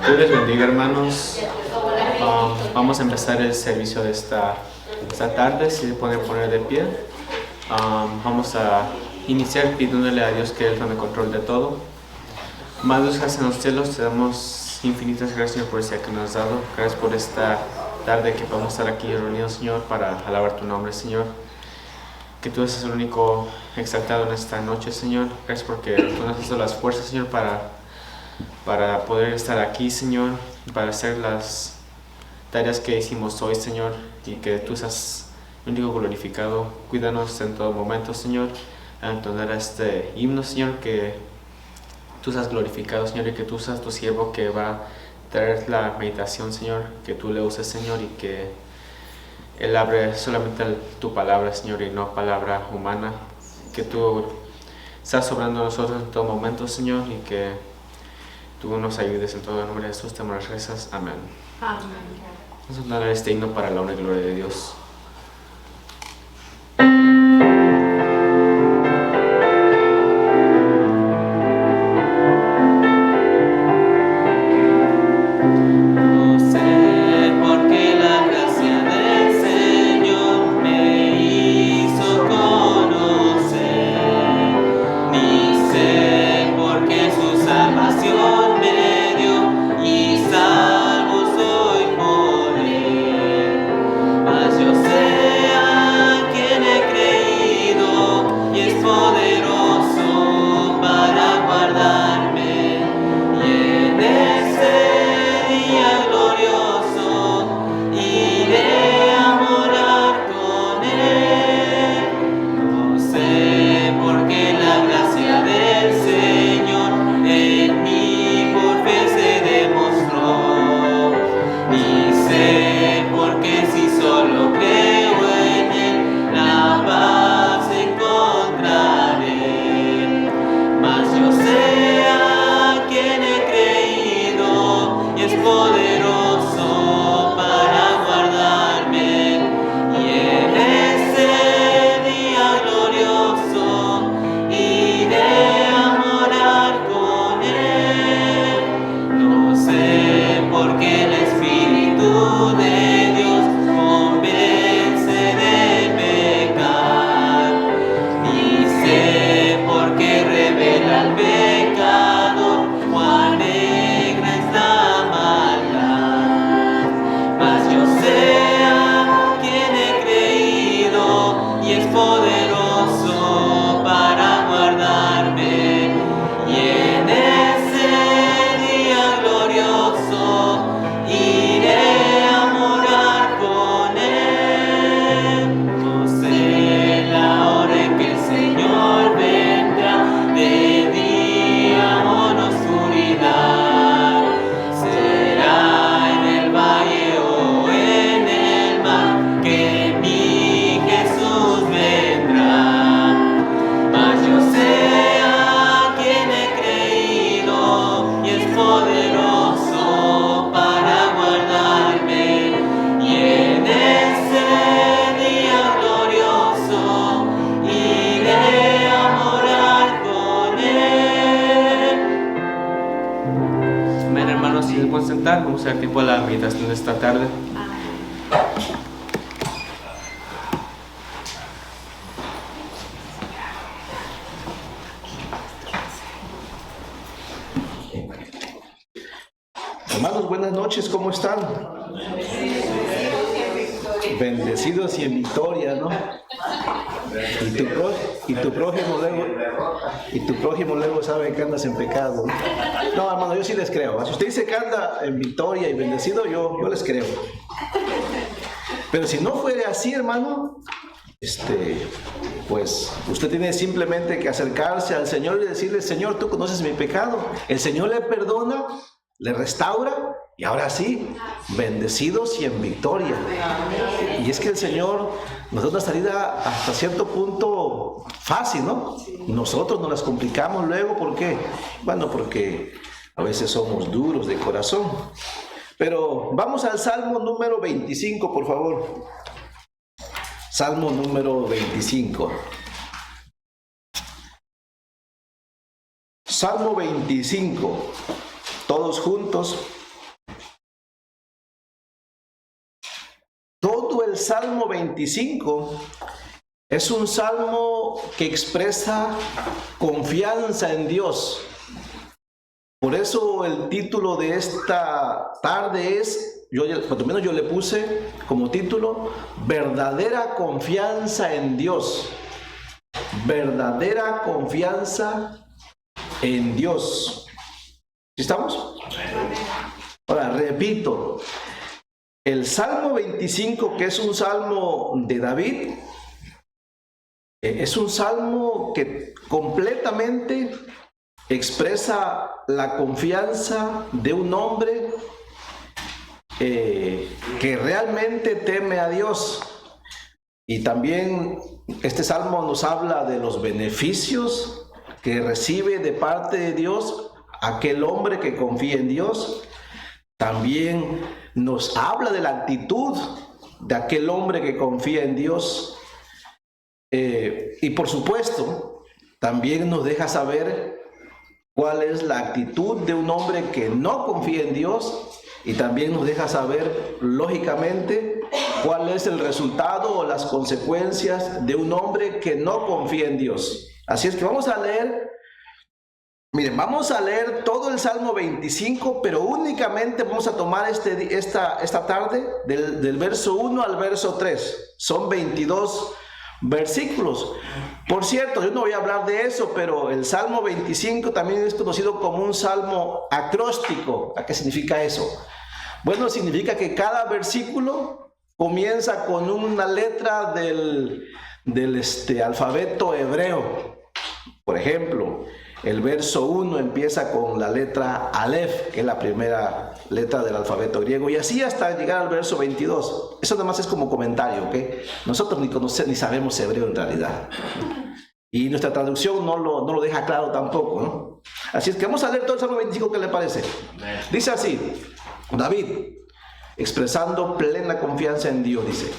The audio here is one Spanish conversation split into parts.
Dios les bendiga, hermanos. Vamos a empezar el servicio de esta tarde. Si se pueden poner de pie. Vamos a iniciar pidiéndole a Dios que Él tome control de todo. Más Dios, gracias en los cielos, te damos infinitas gracias, Señor, por este día que nos has dado. Gracias por esta tarde que podemos estar aquí reunidos, Señor, para alabar tu nombre, Señor. Que tú seas el único exaltado en esta noche, Señor. Gracias porque tú nos has dado las fuerzas, Señor, para poder estar aquí, Señor, para hacer las tareas que hicimos hoy, Señor, y que tú seas el único glorificado. Cuídanos en todo momento, Señor, a entonar este himno, Señor, que tú seas glorificado, Señor, y que tú seas tu siervo que va a traer la meditación, Señor, que tú le uses, Señor, y que Él abre solamente tu palabra, Señor, y no palabra humana. Que tú estás sobrando a nosotros en todo momento, Señor, y que tú nos ayudes en todo el nombre de Jesús. Te damos las gracias. Amén. Amén. Vamos a dar este himno para la honra y gloria de Dios. Vamos a dar tiempo a la meditación de esta tarde. Hermanos, buenas noches, ¿cómo están? Bendecidos y en victoria, ¿no? Y tu prójimo luego sabe que andas en pecado. No, hermano, yo sí les creo. Si usted dice que anda en victoria y bendecido, yo les creo. Pero si no fuera así, hermano, pues usted tiene simplemente que acercarse al Señor y decirle: Señor, tú conoces mi pecado. El Señor le perdona, le restaura, y ahora sí, bendecidos y en victoria. Y es que el Señor nos da una salida hasta cierto punto fácil, ¿no? Nosotros nos las complicamos luego. ¿Por qué? Bueno, porque a veces somos duros de corazón. Pero vamos al Salmo número 25, por favor. Salmo número 25. Salmo 25. Todos juntos Salmo 25 es un salmo que expresa confianza en Dios. Por eso el título de esta tarde es, por lo menos yo le puse como título, verdadera confianza en Dios. Verdadera confianza en Dios. ¿Estamos? Ahora, repito, el Salmo 25, que es un salmo de David, es un salmo que completamente expresa la confianza de un hombre que realmente teme a Dios. Y también este salmo nos habla de los beneficios que recibe de parte de Dios aquel hombre que confía en Dios. También nos habla de la actitud de aquel hombre que confía en Dios. Y por supuesto, también nos deja saber cuál es la actitud de un hombre que no confía en Dios, y también nos deja saber, lógicamente, cuál es el resultado o las consecuencias de un hombre que no confía en Dios. Así es que vamos a leer, miren, vamos a leer todo el Salmo 25, pero únicamente vamos a tomar esta tarde del verso 1 al verso 3. Son 22 versículos. Por cierto, yo no voy a hablar de eso, pero el Salmo 25 también es conocido como un salmo acróstico. ¿A qué significa eso? Bueno, significa que cada versículo comienza con una letra del alfabeto hebreo. Por ejemplo, el verso 1 empieza con la letra Aleph, que es la primera letra del alfabeto griego, y así hasta llegar al verso 22. Eso nada más es como comentario, ¿ok? Nosotros ni sabemos hebreo en realidad. Y nuestra traducción no lo deja claro tampoco, ¿no? Así es que vamos a leer todo el Salmo 25, ¿qué le parece? Dice así, David, expresando plena confianza en Dios, dice: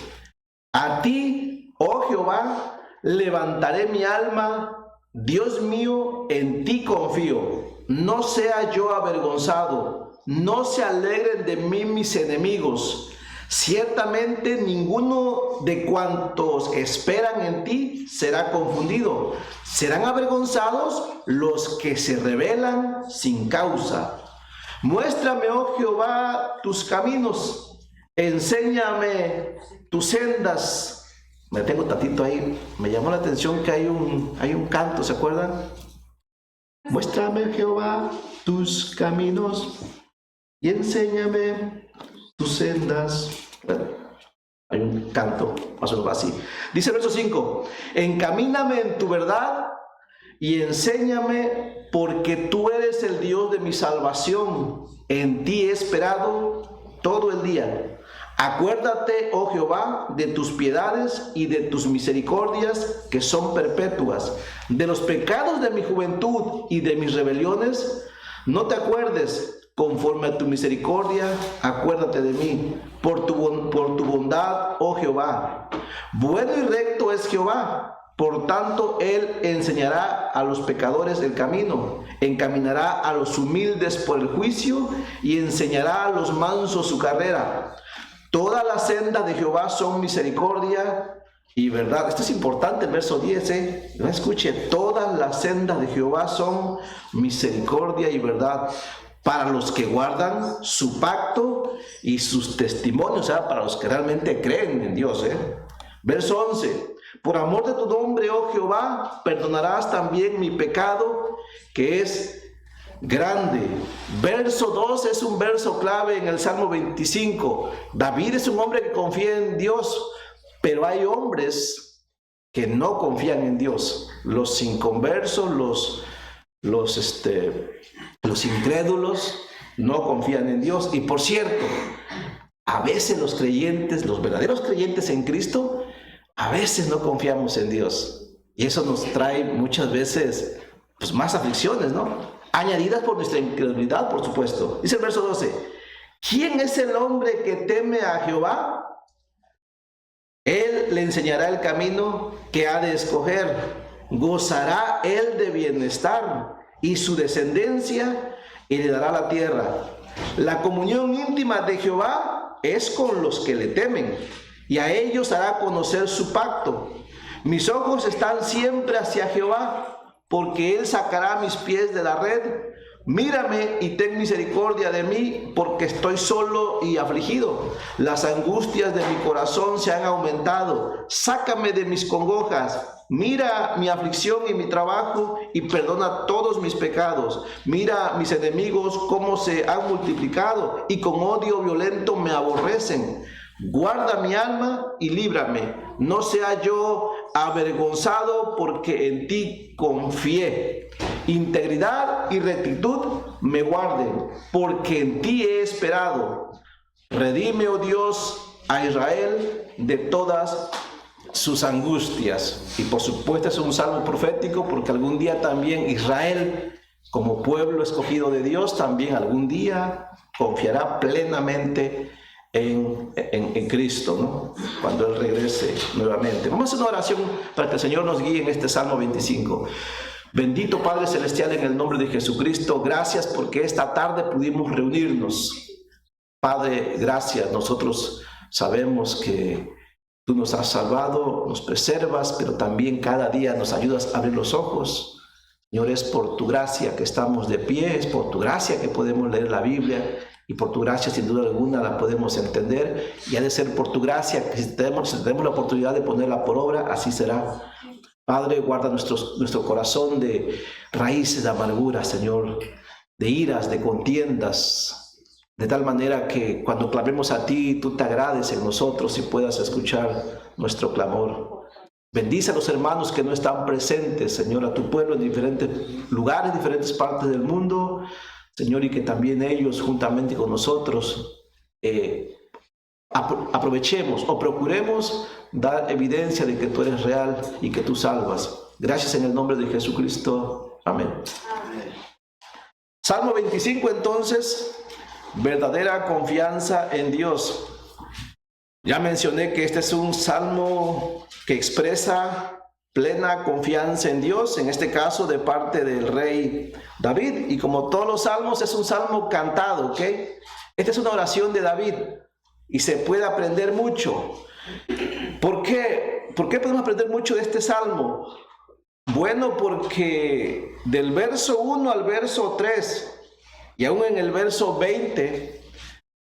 a ti, oh Jehová, levantaré mi alma. Dios mío, en ti confío. No sea yo avergonzado, no se alegren de mí mis enemigos. Ciertamente ninguno de cuantos esperan en ti será confundido. Serán avergonzados los que se rebelan sin causa. Muéstrame, oh Jehová, tus caminos. Enséñame tus sendas. Me tengo tantito ahí. Me llamó la atención que hay un canto, ¿se acuerdan? Muéstrame, Jehová, tus caminos y enséñame tus sendas. Bueno, hay un canto más o menos así. Dice el verso 5: encamíname en tu verdad y enséñame, porque tú eres el Dios de mi salvación. En ti he esperado todo el día. Acuérdate, oh Jehová, de tus piedades y de tus misericordias que son perpetuas. De los pecados de mi juventud y de mis rebeliones, no te acuerdes. Conforme a tu misericordia, acuérdate de mí. Por tu bondad, oh Jehová. Bueno y recto es Jehová. Por tanto, Él enseñará a los pecadores el camino, encaminará a los humildes por el juicio y enseñará a los mansos su carrera. Todas las sendas de Jehová son misericordia y verdad. Esto es importante, el verso 10, No escuche, todas las sendas de Jehová son misericordia y verdad para los que guardan su pacto y sus testimonios, para los que realmente creen en Dios, Verso 11: por amor de tu nombre, oh Jehová, perdonarás también mi pecado, que es grande. Verso 2 es un verso clave en el Salmo 25. David es un hombre que confía en Dios, pero hay hombres que no confían en Dios. Los inconversos, los incrédulos no confían en Dios. Y por cierto, a veces los creyentes, los verdaderos creyentes en Cristo, a veces no confiamos en Dios. Y eso nos trae muchas veces más aflicciones, ¿no? Añadidas por nuestra incredulidad, por supuesto. Dice el verso 12: ¿quién es el hombre que teme a Jehová? Él le enseñará el camino que ha de escoger. Gozará él de bienestar y su descendencia heredará la tierra. La comunión íntima de Jehová es con los que le temen, y a ellos hará conocer su pacto. Mis ojos están siempre hacia Jehová, porque Él sacará mis pies de la red. Mírame y ten misericordia de mí, porque estoy solo y afligido. Las angustias de mi corazón se han aumentado. Sácame de mis congojas. Mira mi aflicción y mi trabajo y perdona todos mis pecados. Mira mis enemigos cómo se han multiplicado y con odio violento me aborrecen. Guarda mi alma y líbrame. No sea yo avergonzado, porque en ti confié. Integridad y rectitud me guarden, porque en ti he esperado. Redime, oh Dios, a Israel de todas sus angustias. Y por supuesto es un salmo profético, porque algún día también Israel, como pueblo escogido de Dios, también algún día confiará plenamente en Cristo, ¿no? Cuando Él regrese nuevamente. Vamos a hacer una oración para que el Señor nos guíe en este Salmo 25. Bendito Padre Celestial, en el nombre de Jesucristo, gracias porque esta tarde pudimos reunirnos. Padre, gracias. Nosotros sabemos que Tú nos has salvado, nos preservas, pero también cada día nos ayudas a abrir los ojos. Señor, es por Tu gracia que estamos de pie, es por Tu gracia que podemos leer la Biblia, y por Tu gracia sin duda alguna la podemos entender, y ha de ser por Tu gracia que si tenemos la oportunidad de ponerla por obra, así será. Padre, guarda nuestro corazón de raíces de amargura, Señor, de iras, de contiendas, de tal manera que cuando clamemos a Ti, Tú te agrades en nosotros y puedas escuchar nuestro clamor. Bendice a los hermanos que no están presentes, Señor, a Tu pueblo en diferentes lugares, diferentes partes del mundo, Señor, y que también ellos, juntamente con nosotros, aprovechemos o procuremos dar evidencia de que Tú eres real y que Tú salvas. Gracias en el nombre de Jesucristo. Amén. Amén. Salmo 25, entonces, verdadera confianza en Dios. Ya mencioné que este es un salmo que expresa plena confianza en Dios, en este caso de parte del rey David, y como todos los salmos es un salmo cantado, ¿ok? Esta es una oración de David y se puede aprender mucho. ¿Por qué? ¿Por qué podemos aprender mucho de este salmo? Bueno, porque del verso 1 al verso 3 y aún en el verso 20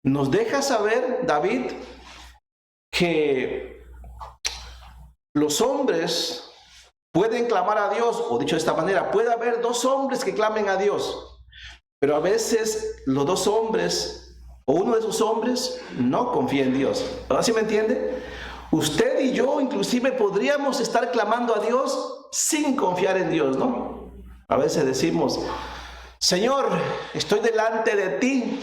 nos deja saber David que los hombres pueden clamar a Dios, o dicho de esta manera, puede haber dos hombres que clamen a Dios, pero a veces los dos hombres, o uno de esos hombres, no confía en Dios. ¿Ahora sí me entiende? Usted y yo inclusive podríamos estar clamando a Dios sin confiar en Dios, ¿no? A veces decimos, Señor, estoy delante de Ti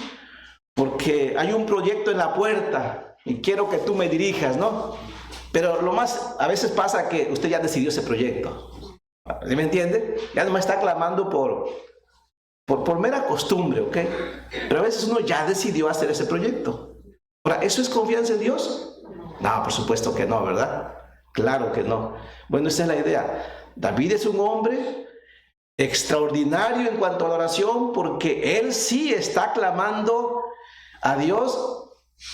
porque hay un proyecto en la puerta y quiero que Tú me dirijas, ¿no? Pero a veces pasa que usted ya decidió ese proyecto. ¿Sí me entiende? Ya no me está clamando por mera costumbre, ¿ok? Pero a veces uno ya decidió hacer ese proyecto. Ahora, ¿eso es confianza en Dios? No, por supuesto que no, ¿verdad? Claro que no. Bueno, esa es la idea. David es un hombre extraordinario en cuanto a la oración, porque él sí está clamando a Dios.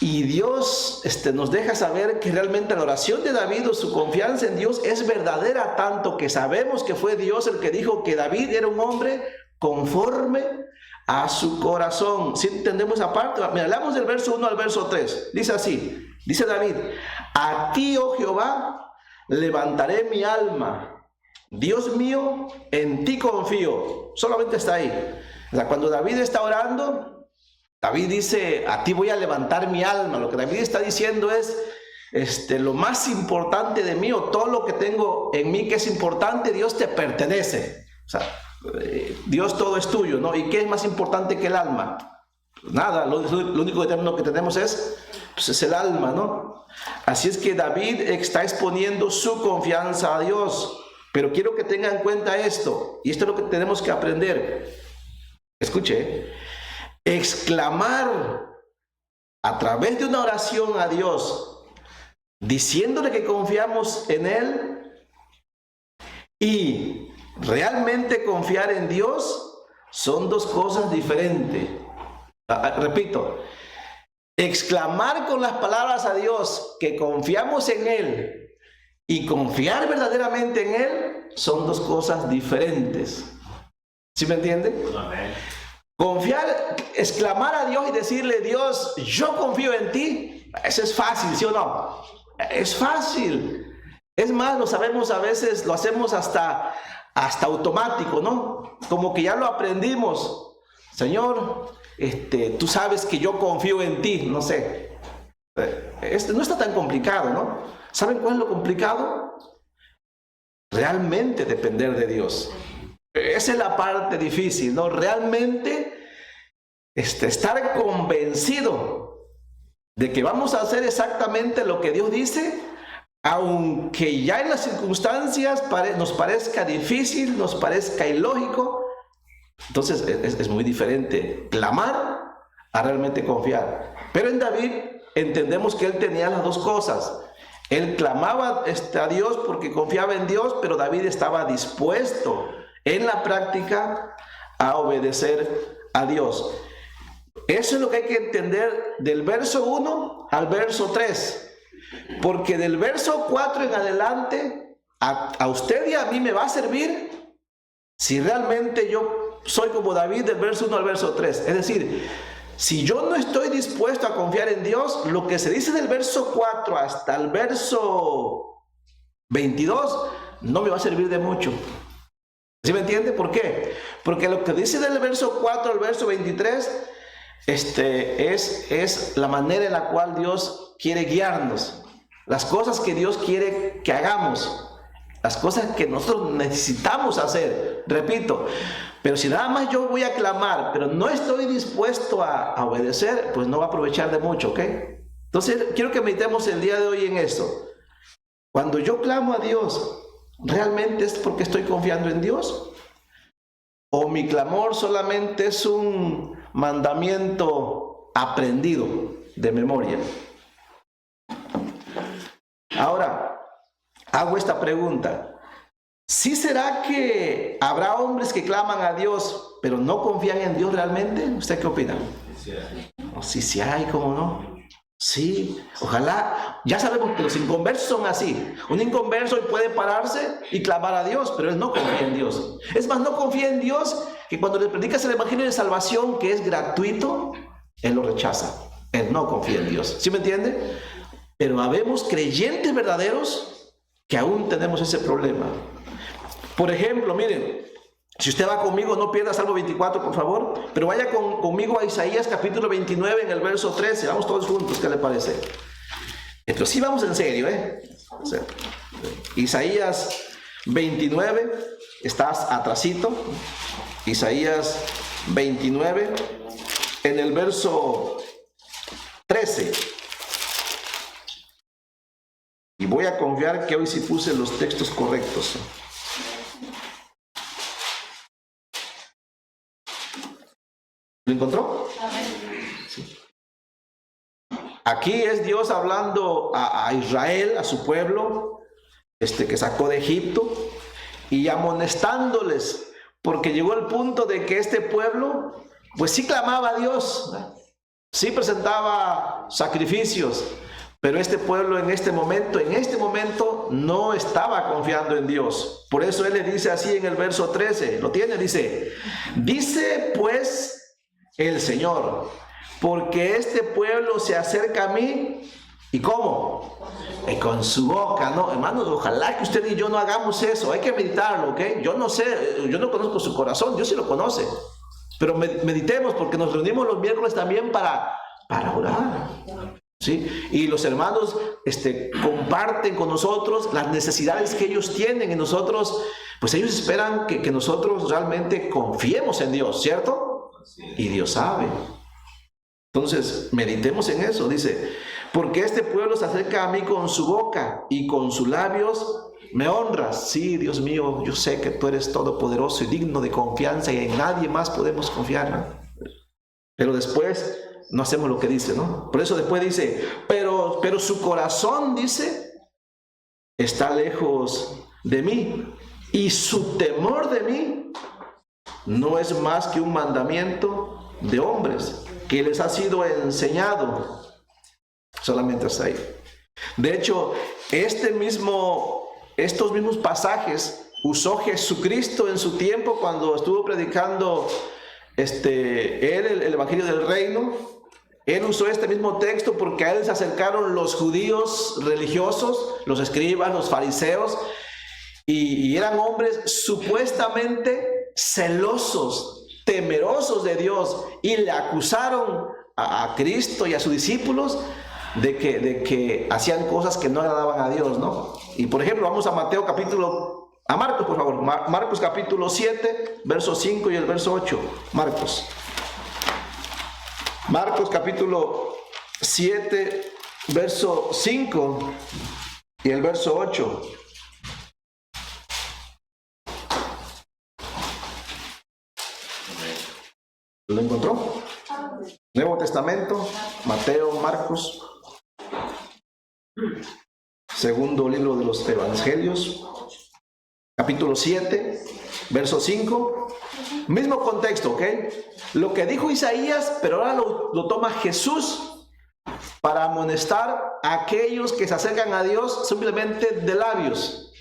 Y Dios nos deja saber que realmente la oración de David o su confianza en Dios es verdadera, tanto que sabemos que fue Dios el que dijo que David era un hombre conforme a su corazón. ¿Sí entendemos esa parte? Mira, hablamos del verso 1 al verso 3. Dice así, dice David, a Ti, oh Jehová, levantaré mi alma. Dios mío, en Ti confío. Solamente está ahí. O sea, cuando David está orando, David dice, a Ti voy a levantar mi alma. Lo que David está diciendo es, lo más importante de mí, o todo lo que tengo en mí que es importante, Dios te pertenece. O sea, Dios todo es tuyo, ¿no? ¿Y qué es más importante que el alma? Pues nada, lo único que tenemos es el alma, ¿no? Así es que David está exponiendo su confianza a Dios. Pero quiero que tengan en cuenta esto, y esto es lo que tenemos que aprender. Escuche, exclamar a través de una oración a Dios, diciéndole que confiamos en Él, y realmente confiar en Dios son dos cosas diferentes. Repito, exclamar con las palabras a Dios que confiamos en Él y confiar verdaderamente en Él son dos cosas diferentes. ¿Sí me entiende? Amén. Confiar, exclamar a Dios y decirle, Dios, yo confío en ti, eso es fácil, ¿sí o no? Es fácil. Es más, lo sabemos a veces, lo hacemos hasta automático, ¿no? Como que ya lo aprendimos. Señor, tú sabes que yo confío en ti, no sé. No está tan complicado, ¿no? ¿Saben cuál es lo complicado? Realmente depender de Dios. Esa es la parte difícil, ¿no? Realmente estar convencido de que vamos a hacer exactamente lo que Dios dice, aunque ya en las circunstancias nos parezca difícil, nos parezca ilógico. Entonces es muy diferente clamar a realmente confiar. Pero en David entendemos que él tenía las dos cosas. Él clamaba a Dios porque confiaba en Dios, pero David estaba dispuesto en la práctica a obedecer a Dios. Eso es lo que hay que entender del verso 1 al verso 3. Porque del verso 4 en adelante, a usted y a mí me va a servir si realmente yo soy como David del verso 1 al verso 3. Es decir, si yo no estoy dispuesto a confiar en Dios, lo que se dice del verso 4 hasta el verso 22 no me va a servir de mucho. ¿Sí me entiende? ¿Por qué? Porque lo que dice del verso 4 al verso 23 es la manera en la cual Dios quiere guiarnos. Las cosas que Dios quiere que hagamos. Las cosas que nosotros necesitamos hacer. Repito, pero si nada más yo voy a clamar, pero no estoy dispuesto a obedecer, pues no va a aprovechar de mucho, ¿ok? Entonces, quiero que meditemos el día de hoy en esto. Cuando yo clamo a Dios, ¿realmente es porque estoy confiando en Dios? ¿O mi clamor solamente es un mandamiento aprendido de memoria? Ahora, hago esta pregunta. ¿Sí será que habrá hombres que claman a Dios, pero no confían en Dios realmente? ¿Usted qué opina? Sí hay, ¿cómo no? Sí, ojalá. Ya sabemos que los inconversos son así. Un inconverso puede pararse y clamar a Dios, pero él no confía en Dios. Es más, no confía en Dios, que cuando le predicas el evangelio de salvación, que es gratuito, él lo rechaza. Él no confía en Dios. ¿Sí me entiende? Pero habemos creyentes verdaderos que aún tenemos ese problema. Por ejemplo, miren, si usted va conmigo, no pierda Salmo 24, por favor, pero vaya conmigo a Isaías capítulo 29 en el verso 13. Vamos todos juntos, ¿qué le parece? Pero sí vamos en serio, O sea, Isaías 29, estás atrasito. Isaías 29, en el verso 13. Y voy a confiar que hoy sí puse los textos correctos. ¿Lo encontró? Sí. Aquí es Dios hablando a Israel, a su pueblo, que sacó de Egipto, y amonestándoles, porque llegó el punto de que este pueblo, pues sí clamaba a Dios, sí presentaba sacrificios, pero este pueblo en este momento no estaba confiando en Dios. Por eso él le dice así en el verso 13, lo tiene, dice pues el Señor, porque este pueblo se acerca a mí, ¿y cómo? Y con su boca, ¿no? Hermanos, ojalá que usted y yo no hagamos eso, hay que meditarlo, ¿ok? Yo no sé, yo no conozco su corazón, Dios sí lo conoce, pero meditemos, porque nos reunimos los miércoles también para orar, ¿sí? Y los hermanos comparten con nosotros las necesidades que ellos tienen, y nosotros, pues ellos esperan que nosotros realmente confiemos en Dios, ¿cierto? Y Dios sabe. Entonces, meditemos en eso. Dice, porque este pueblo se acerca a mí con su boca y con sus labios me honras. Sí, Dios mío, yo sé que tú eres todopoderoso y digno de confianza y en nadie más podemos confiar, ¿no? Pero después no hacemos lo que dice, ¿no? Por eso después dice, pero su corazón, dice, está lejos de mí y su temor de mí no es más que un mandamiento de hombres. que les ha sido enseñado. Solamente hasta ahí. De hecho, estos mismos pasajes usó Jesucristo en su tiempo cuando estuvo predicando el Evangelio del Reino. Él usó este mismo texto porque a él se acercaron los judíos religiosos, los escribas, los fariseos, y eran hombres supuestamente celosos, temerosos de Dios, y le acusaron a Cristo y a sus discípulos de que hacían cosas que no agradaban a Dios, ¿no? Y por ejemplo, vamos a Marcos, por favor. Marcos capítulo 7, verso 5 y el verso 8. Marcos capítulo 7, verso 5 y el verso 8. ¿Lo encontró? Nuevo Testamento, Mateo, Marcos. Segundo libro de los Evangelios, capítulo 7, verso 5. Mismo contexto, ¿ok? Lo que dijo Isaías, pero ahora lo toma Jesús para amonestar a aquellos que se acercan a Dios simplemente de labios,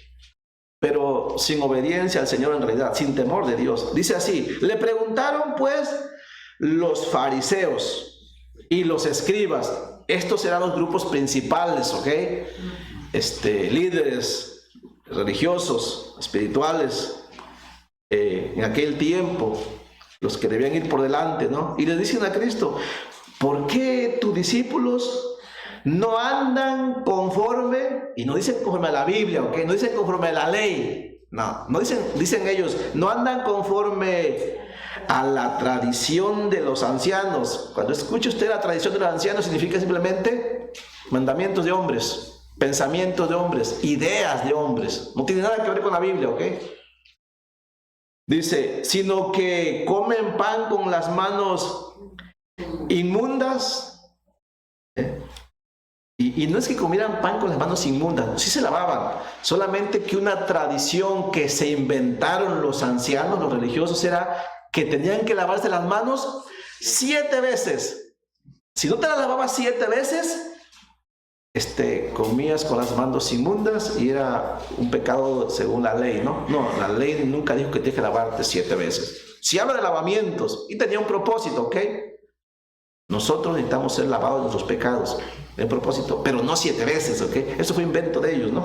pero sin obediencia al Señor en realidad, sin temor de Dios. Dice así: le preguntaron pues los fariseos y los escribas. Estos eran los grupos principales, ¿ok? Líderes religiosos, espirituales, en aquel tiempo, los que debían ir por delante, ¿no? Y le dicen a Cristo: ¿por qué tus discípulos no andan conforme? Y no dicen conforme a la Biblia, ¿ok? No dicen conforme a la ley. No dicen ellos, no andan conforme a la tradición de los ancianos. Cuando escuche usted la tradición de los ancianos, significa simplemente mandamientos de hombres, pensamientos de hombres, ideas de hombres. No tiene nada que ver con la Biblia, ¿ok? Dice, sino que comen pan con las manos inmundas. Y no es que comieran pan con las manos inmundas, sí se lavaban. Solamente que una tradición que se inventaron los ancianos, los religiosos, era que tenían que lavarse las manos 7 veces. Si no te las lavabas 7 veces, comías con las manos inmundas y era un pecado según la ley, ¿no? No, la ley nunca dijo que tienes que lavarte 7 veces. Si habla de lavamientos, y tenía un propósito, ¿ok? Nosotros necesitamos ser lavados de nuestros pecados, de un propósito, pero no 7 veces, ¿ok? Eso fue invento de ellos, ¿no?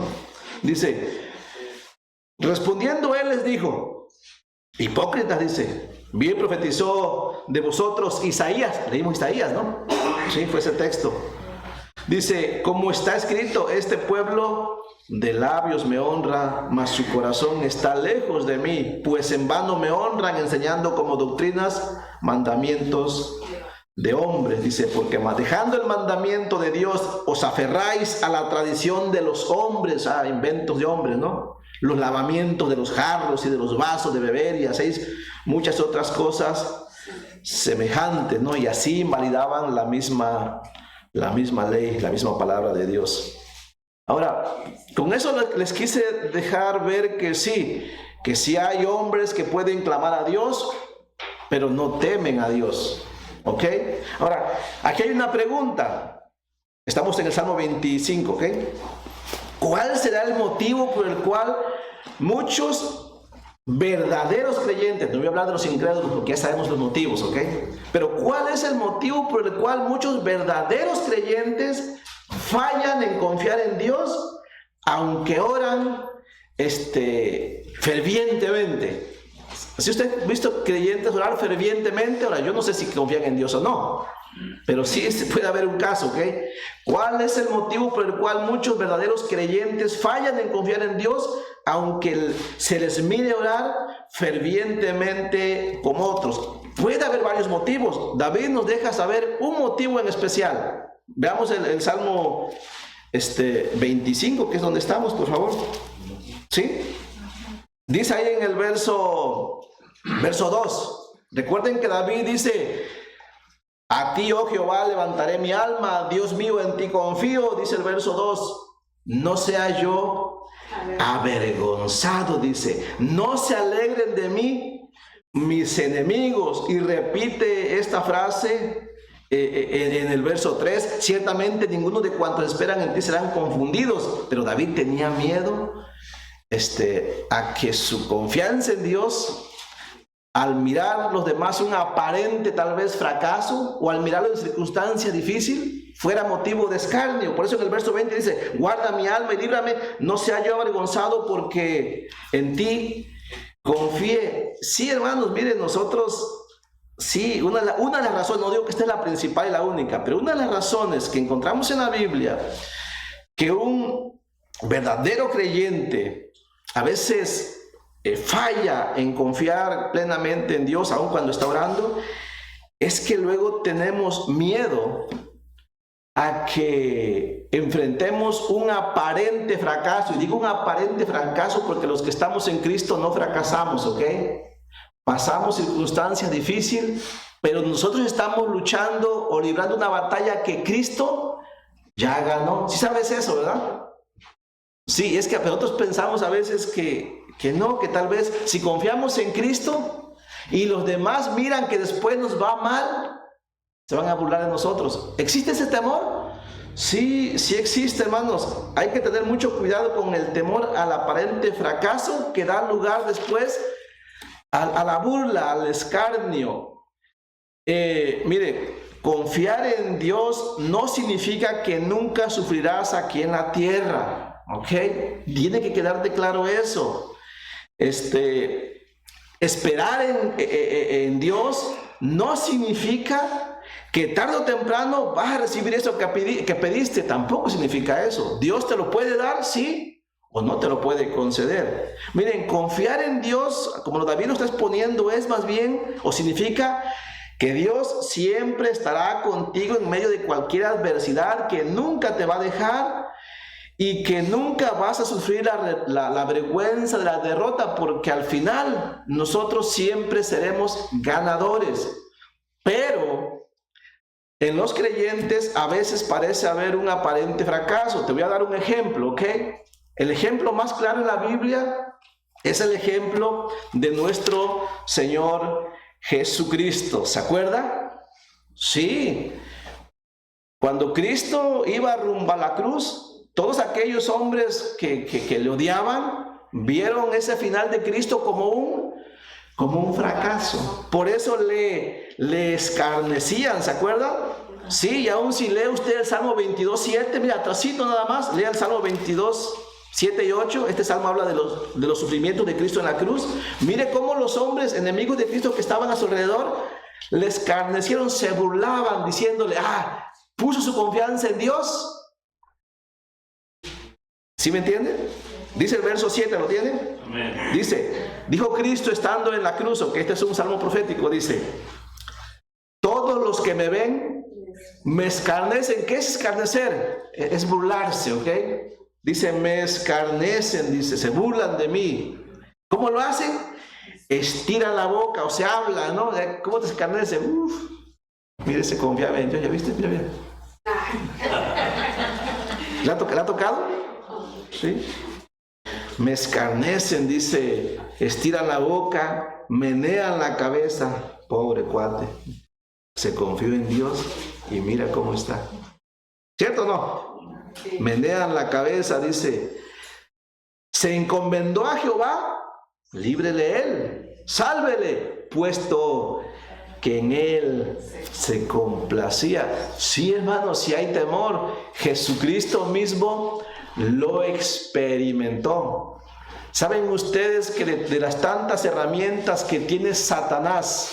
Dice, respondiendo él les dijo: hipócritas, dice, bien profetizó de vosotros Isaías. Leímos Isaías, ¿no? Sí, fue ese texto. Dice, como está escrito, este pueblo de labios me honra, mas su corazón está lejos de mí, pues en vano me honran, enseñando como doctrinas mandamientos de hombres. Dice, porque dejando el mandamiento de Dios, os aferráis a la tradición de los hombres, a inventos de hombres, ¿no? Los lavamientos de los jarros y de los vasos de beber, y hacéis muchas otras cosas semejantes, ¿no? Y así invalidaban la misma ley, la misma palabra de Dios. Ahora, con eso les quise dejar ver que sí hay hombres que pueden clamar a Dios, pero no temen a Dios, ¿ok? Ahora, aquí hay una pregunta. Estamos en el Salmo 25, ¿ok? ¿Cuál será el motivo por el cual muchos verdaderos creyentes, no voy a hablar de los incrédulos porque ya sabemos los motivos, ¿ok? Pero ¿cuál es el motivo por el cual muchos verdaderos creyentes fallan en confiar en Dios, aunque oran fervientemente? Si usted ha visto creyentes orar fervientemente, ahora yo no sé si confían en Dios o no, pero sí puede haber un caso, ¿ok? ¿Cuál es el motivo por el cual muchos verdaderos creyentes fallan en confiar en Dios, aunque se les mire orar fervientemente como otros? Puede haber varios motivos. David nos deja saber un motivo en especial. Veamos el Salmo 25, que es donde estamos, por favor. ¿Sí? Dice ahí en el verso 2. Recuerden que David dice: a ti, oh Jehová, levantaré mi alma, Dios mío, en ti confío. Dice el verso 2. No sea yo avergonzado, dice. No se alegren de mí mis enemigos. Y repite esta frase: en el verso 3, ciertamente ninguno de cuantos esperan en ti serán confundidos. Pero David tenía miedo a que su confianza en Dios, al mirar los demás un aparente tal vez fracaso, o al mirarlo en circunstancia difícil, fuera motivo de escarnio. Por eso en el verso 20 dice: guarda mi alma y líbrame, no sea yo avergonzado, porque en ti confié. Sí, hermanos, miren, nosotros, sí, una de las razones, no digo que esta es la principal y la única, pero una de las razones que encontramos en la Biblia que un verdadero creyente a veces falla en confiar plenamente en Dios, aun cuando está orando, es que luego tenemos miedo a que enfrentemos un aparente fracaso. Y digo un aparente fracaso porque los que estamos en Cristo no fracasamos, ¿ok? Pasamos circunstancias difíciles, pero nosotros estamos luchando o librando una batalla que Cristo ya ganó. ¿Sí sabes eso, verdad? Sí, es que nosotros pensamos a veces que no, que tal vez si confiamos en Cristo y los demás miran que después nos va mal, se van a burlar de nosotros. ¿Existe ese temor? Sí, sí existe, hermanos. Hay que tener mucho cuidado con el temor al aparente fracaso que da lugar después a la burla, al escarnio. Mire, confiar en Dios no significa que nunca sufrirás aquí en la tierra. ¿Ok? Tiene que quedarte claro eso. Esperar en Dios no significa que tarde o temprano vas a recibir eso que pediste. Tampoco significa eso. Dios te lo puede dar, sí, o no te lo puede conceder. Miren, confiar en Dios, como David lo está exponiendo, es más bien, o significa que Dios siempre estará contigo en medio de cualquier adversidad, que nunca te va a dejar y que nunca vas a sufrir la vergüenza de la derrota, porque al final nosotros siempre seremos ganadores. Pero en los creyentes a veces parece haber un aparente fracaso. Te voy a dar un ejemplo, ¿ok? El ejemplo más claro en la Biblia es el ejemplo de nuestro Señor Jesucristo. ¿Se acuerda? Sí. Cuando Cristo iba rumbo a la cruz, todos aquellos hombres que le odiaban vieron ese final de Cristo como un fracaso. Por eso le escarnecían, ¿se acuerdan? Sí, y aún si lee usted el Salmo 22:7, mira, atrasito nada más, lea el Salmo 22:7 y 8. Este salmo habla de los sufrimientos de Cristo en la cruz. Mire cómo los hombres enemigos de Cristo que estaban a su alrededor le escarnecieron, se burlaban, diciéndole: puso su confianza en Dios. ¿Sí me entienden? Dice el verso 7, ¿lo tienen? Amén. Dice, dijo Cristo estando en la cruz, que este es un salmo profético, dice: todos los que me ven me escarnecen. ¿Qué es escarnecer? Es burlarse, ¿ok? Dice, me escarnecen, dice, se burlan de mí. ¿Cómo lo hacen? Estiran la boca, o se habla, ¿no? ¿Cómo te escarnecen? Mire, se confiaba en Dios, ¿ya viste? Mira, mira. ¿Le ha tocado? ¿Sí? Me escarnecen, dice, estiran la boca, menean la cabeza. Pobre cuate, se confió en Dios y mira cómo está. ¿Cierto o no? Sí. Menean la cabeza, dice, se encomendó a Jehová, líbrele él, sálvele, puesto que en él se complacía. Sí, hermanos, si hay temor, Jesucristo mismo lo experimentó. ¿Saben ustedes que de las tantas herramientas que tiene Satanás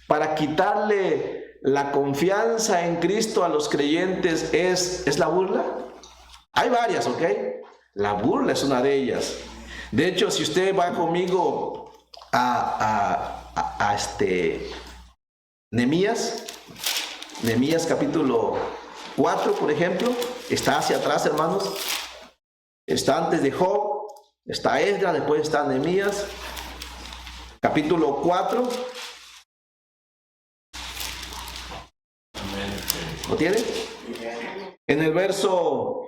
para quitarle la confianza en Cristo a los creyentes es la burla? Hay varias, ¿ok? La burla es una de ellas. De hecho, si usted va conmigo a Nehemías capítulo 4, por ejemplo, está hacia atrás, hermanos. Está antes de Job, está Esdras, después está Nehemías, capítulo 4. ¿Lo tiene? En el verso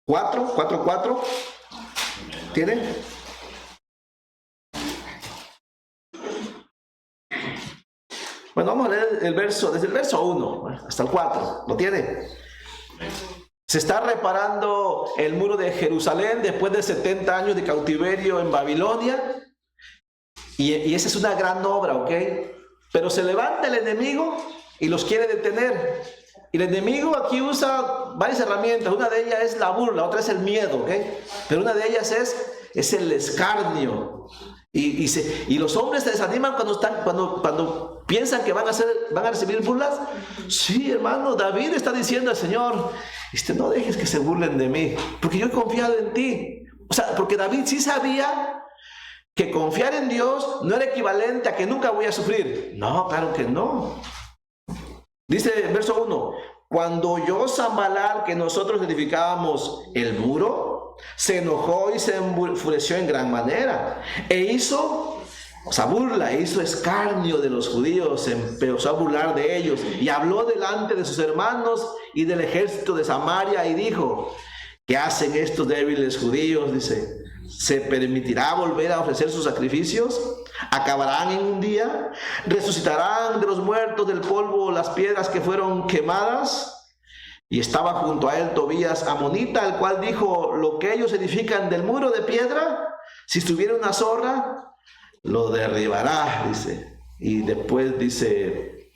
4. ¿Tienen? Bueno, vamos a leer el verso, desde el verso 1 hasta el 4. ¿Lo tiene? Se está reparando el muro de Jerusalén después de 70 años de cautiverio en Babilonia. Y esa es una gran obra, ¿ok? Pero se levanta el enemigo y los quiere detener. Y el enemigo aquí usa varias herramientas. Una de ellas es la burla, otra es el miedo, ¿ok? Pero una de ellas es el escarnio. Y los hombres se desaniman cuando piensan que van a recibir burlas. Sí, hermano, David está diciendo al Señor, no dejes que se burlen de mí, porque yo he confiado en ti. O sea, porque David sí sabía que confiar en Dios no era equivalente a que nunca voy a sufrir. No, claro que no. Dice el verso 1, cuando oyó Sanbalat que nosotros edificábamos el muro, se enojó y se enfureció en gran manera. E hizo burla, hizo escarnio de los judíos, se empezó a burlar de ellos. Y habló delante de sus hermanos y del ejército de Samaria y dijo, ¿qué hacen estos débiles judíos? Dice, ¿se permitirá volver a ofrecer sus sacrificios? ¿Acabarán en un día? ¿Resucitarán de los muertos del polvo las piedras que fueron quemadas? Y estaba junto a él Tobías amonita, el cual dijo, lo que ellos edifican del muro de piedra, si estuviera una zorra, lo derribará, dice. Y después dice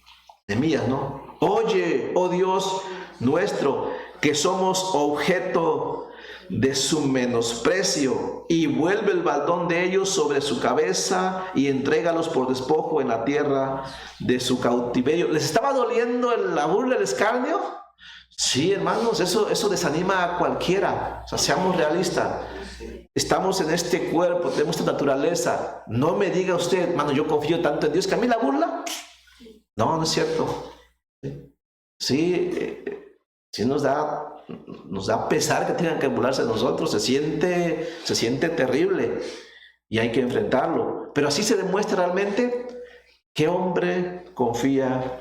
Nehemías, ¿no? Oye, oh Dios nuestro, que somos objeto de su menosprecio, y vuelve el baldón de ellos sobre su cabeza y entrégalos por despojo en la tierra de su cautiverio. ¿Les estaba doliendo la burla, el escarnio? Sí, hermanos, eso desanima a cualquiera. O sea, seamos realistas. Estamos en este cuerpo, tenemos esta naturaleza. No me diga usted, hermano, yo confío tanto en Dios que a mí la burla. No es cierto. Sí, sí nos da pesar que tengan que burlarse de nosotros. Se siente terrible y hay que enfrentarlo. Pero así se demuestra realmente qué hombre confía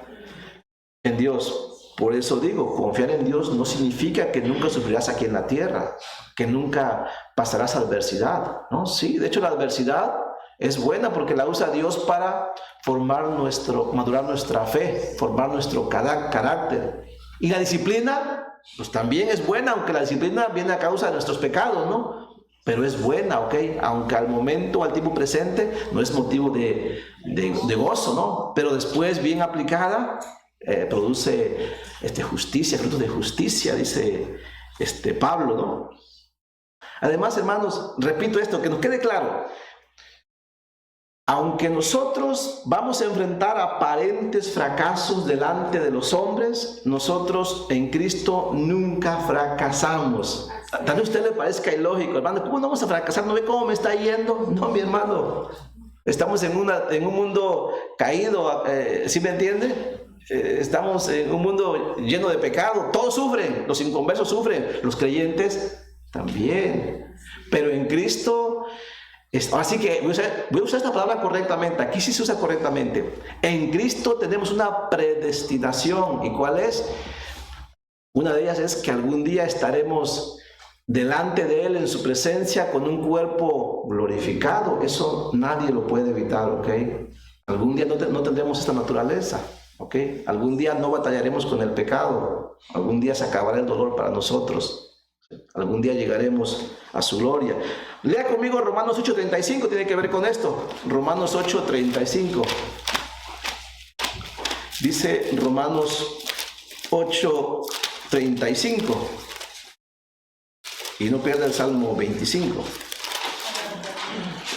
en Dios. Por eso digo, confiar en Dios no significa que nunca sufrirás aquí en la tierra, que nunca pasarás adversidad, ¿no? Sí, de hecho la adversidad es buena porque la usa Dios para madurar nuestra fe, formar nuestro carácter. Y la disciplina, pues también es buena, aunque la disciplina viene a causa de nuestros pecados, ¿no? Pero es buena, ¿ok? Aunque al momento, al tiempo presente, no es motivo de gozo, ¿no? Pero después, bien aplicada, produce justicia, frutos de justicia, dice Pablo, ¿no? Además, hermanos, repito esto, que nos quede claro. Aunque nosotros vamos a enfrentar aparentes fracasos delante de los hombres, nosotros en Cristo nunca fracasamos. Tal vez a usted le parezca ilógico, hermano, ¿cómo no vamos a fracasar? ¿No ve cómo me está yendo? No, mi hermano, estamos en un mundo caído, ¿sí me entiende? Estamos en un mundo lleno de pecado, todos sufren, los inconversos sufren, los creyentes también, pero en Cristo, así que voy a usar esta palabra correctamente, aquí sí se usa correctamente. En Cristo tenemos una predestinación, ¿y cuál es? Una de ellas es que algún día estaremos delante de Él en su presencia con un cuerpo glorificado. Eso nadie lo puede evitar, ¿ok? Algún día no tendremos esta naturaleza. ¿Ok? Algún día no batallaremos con el pecado. Algún día se acabará el dolor para nosotros. Algún día llegaremos a su gloria. Lea conmigo Romanos 8:35, tiene que ver con esto. Romanos 8:35. Dice Romanos 8:35. Y no pierda el Salmo 25.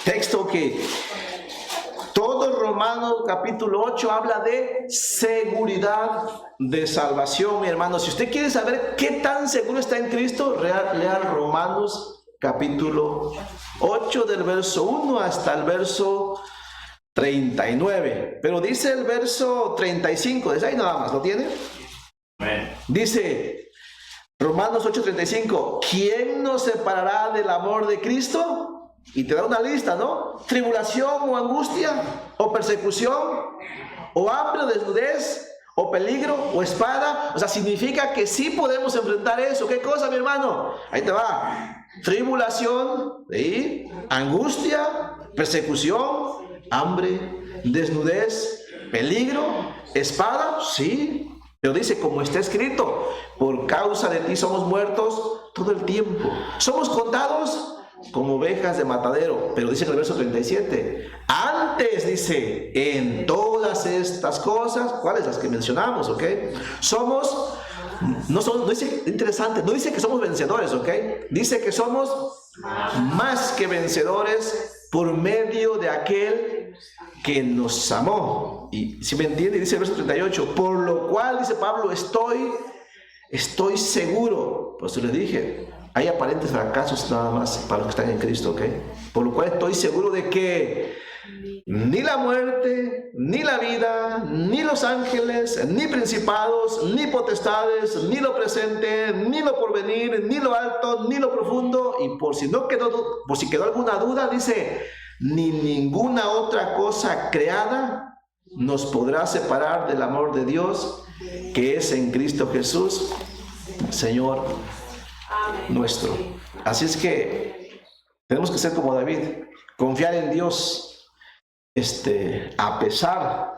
Texto que todo Romanos capítulo 8 habla de seguridad de salvación, mi hermano. Si usted quiere saber qué tan seguro está en Cristo, lea Romanos capítulo 8 del verso 1 hasta el verso 39. Pero dice el verso 35, desde ahí nada más, ¿lo tiene? Dice Romanos 8:35, ¿quién nos separará del amor de Cristo? Y te da una lista, ¿no? Tribulación o angustia, o persecución, o hambre o desnudez, o peligro o espada. O sea, significa que sí podemos enfrentar eso. ¿Qué cosa, mi hermano? Ahí te va. Tribulación, ¿sí? Angustia, persecución, hambre, desnudez, ¿Peligro? ¿Espada? Sí. Pero dice, como está escrito, por causa de ti somos muertos todo el tiempo. Somos contados como ovejas de matadero. Pero dice en el verso 37, antes dice, en todas estas cosas, ¿cuáles? Las que mencionamos, ¿ok? Somos, no dice, interesante, no dice que somos vencedores, ¿ok? Dice que somos más que vencedores por medio de aquel que nos amó. Y si me entiende, dice el verso 38, por lo cual, dice Pablo, estoy seguro, por eso le dije, hay aparentes fracasos nada más para los que están en Cristo, ¿ok? Por lo cual estoy seguro de que ni la muerte, ni la vida, ni los ángeles, ni principados, ni potestades, ni lo presente, ni lo porvenir, ni lo alto, ni lo profundo, y por si quedó alguna duda, dice, ni ninguna otra cosa creada nos podrá separar del amor de Dios que es en Cristo Jesús, Señor nuestro. Así es que tenemos que ser como David, confiar en Dios, a pesar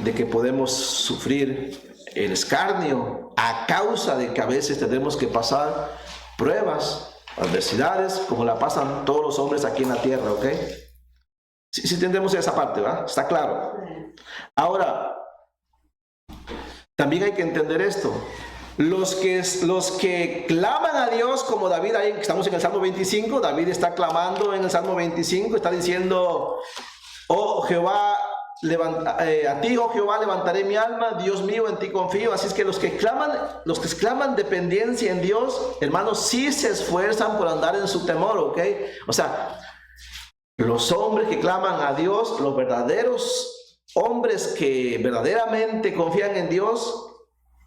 de que podemos sufrir el escarnio, a causa de que a veces tendremos que pasar pruebas, adversidades, como la pasan todos los hombres aquí en la tierra, ¿ok? Sí entendemos esa parte, ¿verdad? Está claro. Ahora, también hay que entender esto. Los que claman a Dios, como David, ahí estamos en el Salmo 25, David está clamando en el Salmo 25, está diciendo, oh Jehová, a ti, oh Jehová, levantaré mi alma, Dios mío, en ti confío. Así es que los que claman dependencia en Dios, hermanos, sí se esfuerzan por andar en su temor, ¿ok? O sea, los hombres que claman a Dios, los verdaderos hombres que verdaderamente confían en Dios,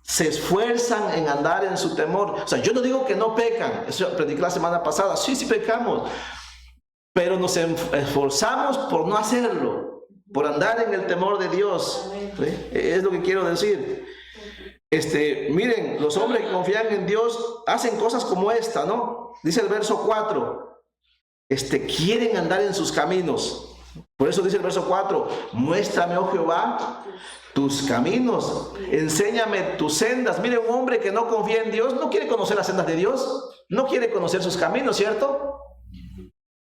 se esfuerzan en andar en su temor. O sea, yo no digo que no pecan, eso prediqué la semana pasada, sí pecamos, pero nos esforzamos por no hacerlo, por andar en el temor de Dios. ¿Sí? Es lo que quiero decir. Miren, los hombres que confían en Dios hacen cosas como esta, ¿no? Dice el verso 4, quieren andar en sus caminos. Por eso dice el verso 4, muéstrame, oh Jehová, tus caminos, enséñame tus sendas. Mire, un hombre que no confía en Dios no quiere conocer las sendas de Dios, no quiere conocer sus caminos, ¿cierto?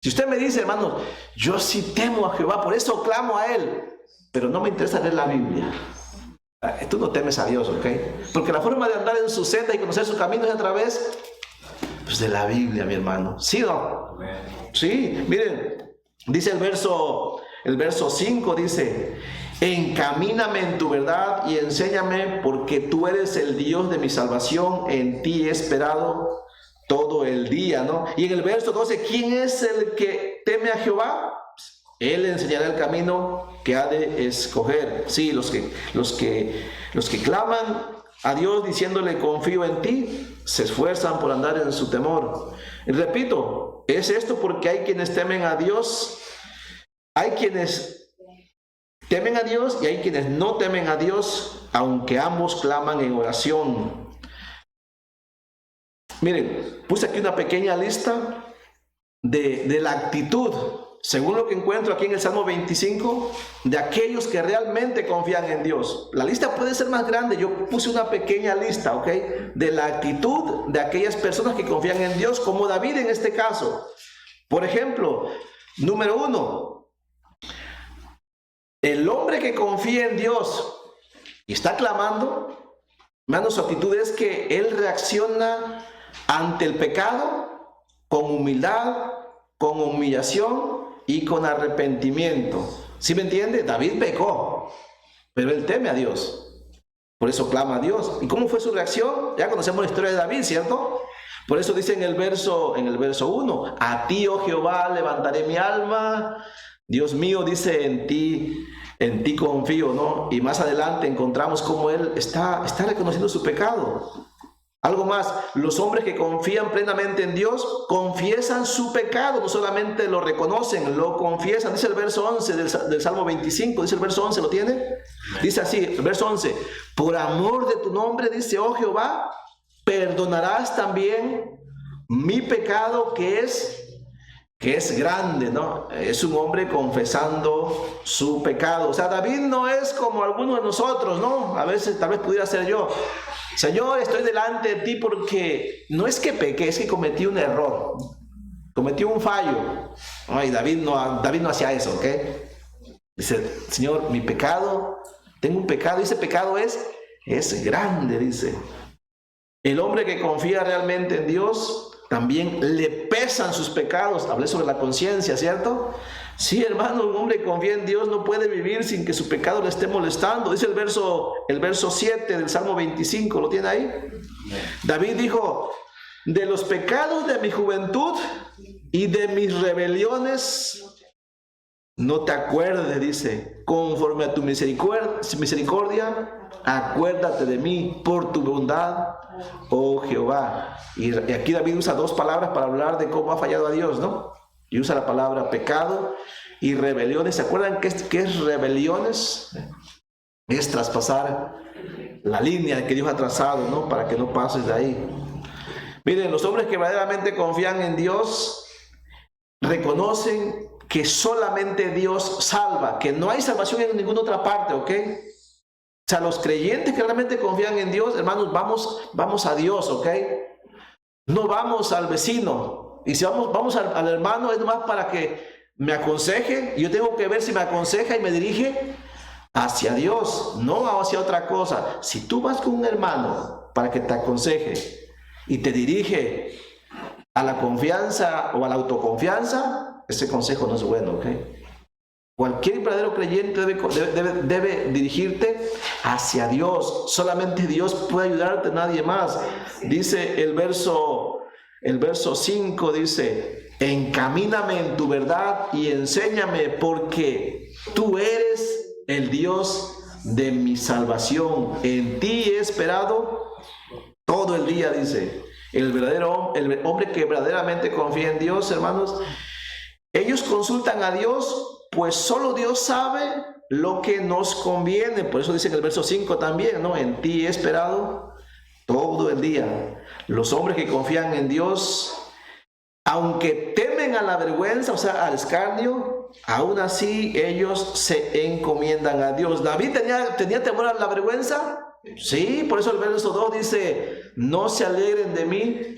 Si usted me dice, hermano, yo sí temo a Jehová, por eso clamo a Él, pero no me interesa leer la Biblia. Tú no temes a Dios, ¿ok? Porque la forma de andar en su senda y conocer sus caminos es a través de la Biblia, mi hermano. ¿Sí o no? Sí, miren, dice el verso 5, dice, encamíname en tu verdad y enséñame, porque tú eres el Dios de mi salvación, en ti he esperado todo el día, ¿no? Y en el verso 12, ¿quién es el que teme a Jehová? Él le enseñará el camino que ha de escoger. Sí, los que claman a Dios diciéndole confío en ti, se esfuerzan por andar en su temor. Y repito, es esto porque hay quienes temen a Dios, hay quienes temen a Dios y hay quienes no temen a Dios, aunque ambos claman en oración. Miren, puse aquí una pequeña lista de la actitud, según lo que encuentro aquí en el Salmo 25, de aquellos que realmente confían en Dios. La lista puede ser más grande, yo puse una pequeña lista, ¿ok? De la actitud de aquellas personas que confían en Dios, como David en este caso. Por ejemplo, número 1, el hombre que confía en Dios y está clamando, hermanos, su actitud es que él reacciona ante el pecado con humildad, con humillación y con arrepentimiento. ¿Sí me entiende? David pecó, pero él teme a Dios. Por eso clama a Dios. ¿Y cómo fue su reacción? Ya conocemos la historia de David, ¿cierto? Por eso dice en el verso 1, a ti, oh Jehová, levantaré mi alma. Dios mío, dice, en ti confío, ¿no? Y más adelante encontramos cómo él está reconociendo su pecado. Algo más, los hombres que confían plenamente en Dios confiesan su pecado, no solamente lo reconocen, lo confiesan. Dice el verso 11 del Salmo 25, dice el verso 11, ¿lo tiene? Dice así, el verso 11, por amor de tu nombre, dice, oh Jehová, perdonarás también mi pecado que es que es grande, ¿no? Es un hombre confesando su pecado. O sea, David no es como algunos de nosotros, ¿no? A veces, tal vez pudiera ser yo. Señor, estoy delante de ti porque no es que pequé, es que cometí un error. Cometí un fallo. Ay, David no hacía eso, ¿ok? Dice, Señor, mi pecado, tengo un pecado, y ese pecado es grande, dice. El hombre que confía realmente en Dios, también le pesan sus pecados. Hablé sobre la conciencia, ¿cierto? Sí, hermano, un hombre que confía en Dios no puede vivir sin que su pecado le esté molestando. Dice el verso 7 del Salmo 25, ¿lo tiene ahí? David dijo, de los pecados de mi juventud y de mis rebeliones no te acuerdes, dice, conforme a tu misericordia, acuérdate de mí por tu bondad, oh Jehová. Y aquí David usa dos palabras para hablar de cómo ha fallado a Dios, ¿no? Y usa la palabra pecado y rebeliones. ¿Se acuerdan qué es rebeliones? Es traspasar la línea que Dios ha trazado, ¿no? Para que no pases de ahí. Miren, los hombres que verdaderamente confían en Dios reconocen que solamente Dios salva, que no hay salvación en ninguna otra parte, ¿ok? O sea, los creyentes que realmente confían en Dios, hermanos, vamos a Dios, ¿ok? No vamos al vecino. Y si vamos al hermano, es nomás para que me aconseje. Yo tengo que ver si me aconseja y me dirige hacia Dios, no hacia otra cosa. Si tú vas con un hermano para que te aconseje y te dirige a la confianza o a la autoconfianza, ese consejo no es bueno, ¿ok? Cualquier verdadero creyente debe dirigirte hacia Dios. Solamente Dios puede ayudarte, nadie más. Dice el verso 5, dice, encamíname en tu verdad y enséñame, porque tú eres el Dios de mi salvación. En ti he esperado todo el día, dice. El hombre que verdaderamente confía en Dios, hermanos, ellos consultan a Dios, pues solo Dios sabe lo que nos conviene. Por eso dice en el verso 5 también, ¿no? En ti he esperado todo el día. Los hombres que confían en Dios, aunque temen a la vergüenza, o sea, al escarnio, aún así ellos se encomiendan a Dios. David tenía temor a la vergüenza. Sí, por eso el verso 2 dice, no se alegren de mí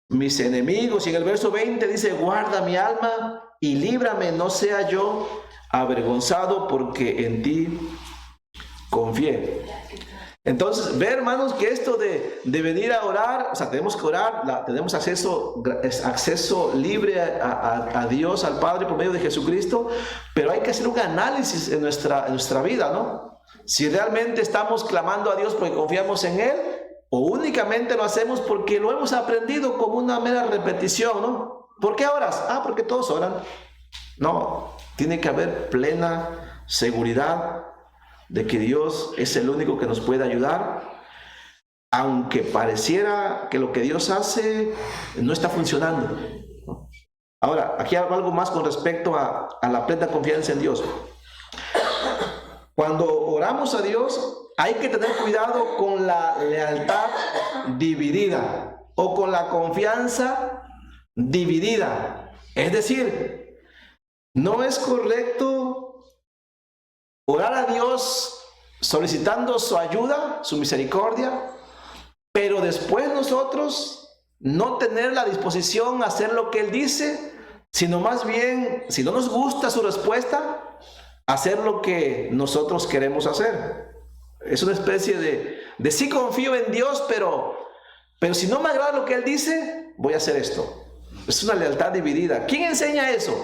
mis enemigos. Y en el verso 20 dice, guarda mi alma y líbrame, no sea yo avergonzado, porque en ti confié. Entonces, ve, hermanos, que esto de venir a orar, o sea, tenemos que orar, tenemos acceso libre a Dios, al Padre, por medio de Jesucristo, pero hay que hacer un análisis en nuestra vida, ¿no? Si realmente estamos clamando a Dios porque confiamos en Él, o únicamente lo hacemos porque lo hemos aprendido como una mera repetición, ¿no? ¿Por qué oras? Porque todos oran. No, tiene que haber plena seguridad de que Dios es el único que nos puede ayudar, aunque pareciera que lo que Dios hace no está funcionando. Ahora, aquí hay algo más con respecto a la plena confianza en Dios. Cuando oramos a Dios, hay que tener cuidado con la lealtad dividida o con la confianza dividida. Es decir, no es correcto orar a Dios solicitando su ayuda, su misericordia, pero después nosotros no tener la disposición a hacer lo que Él dice, sino más bien, si no nos gusta su respuesta, hacer lo que nosotros queremos hacer. Es una especie de sí confío en Dios, pero si no me agrada lo que Él dice, voy a hacer esto. Es una lealtad dividida. ¿Quién enseña eso?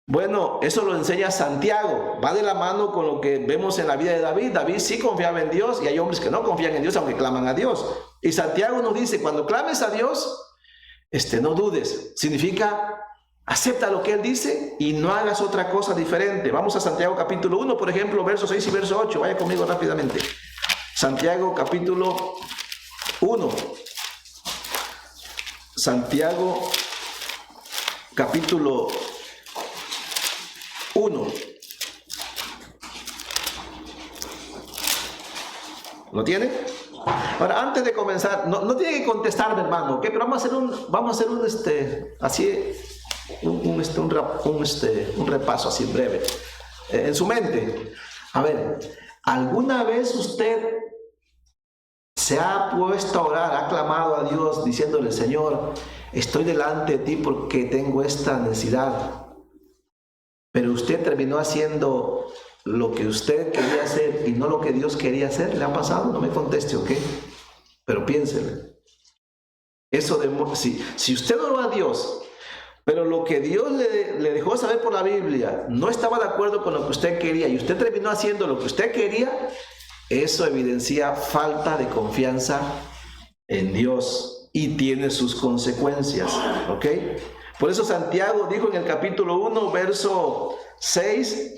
Bueno, eso lo enseña Santiago. Va de la mano con lo que vemos en la vida de David. David sí confiaba en Dios, y hay hombres que no confían en Dios aunque claman a Dios. Y Santiago nos dice, cuando clames a Dios, no dudes. Significa, acepta lo que Él dice y no hagas otra cosa diferente. Vamos a Santiago capítulo 1, por ejemplo, versos 6 y verso 8. Vaya conmigo rápidamente. Santiago capítulo 1. Santiago capítulo 1. ¿Lo tiene? Ahora, antes de comenzar, no tiene que contestarme, hermano, ¿ok? Pero vamos a hacer un un repaso así breve. En su mente, a ver, ¿alguna vez usted se ha puesto a orar, ha clamado a Dios diciéndole, Señor, estoy delante de ti porque tengo esta necesidad? Pero usted terminó haciendo lo que usted quería hacer y no lo que Dios quería hacer. ¿Le ha pasado? No me conteste, ¿ok? Pero piénsele. Eso si usted oró a Dios, pero lo que Dios le dejó saber por la Biblia no estaba de acuerdo con lo que usted quería y usted terminó haciendo lo que usted quería, eso evidencia falta de confianza en Dios y tiene sus consecuencias, ¿ok? Por eso Santiago dijo en el capítulo 1, verso 6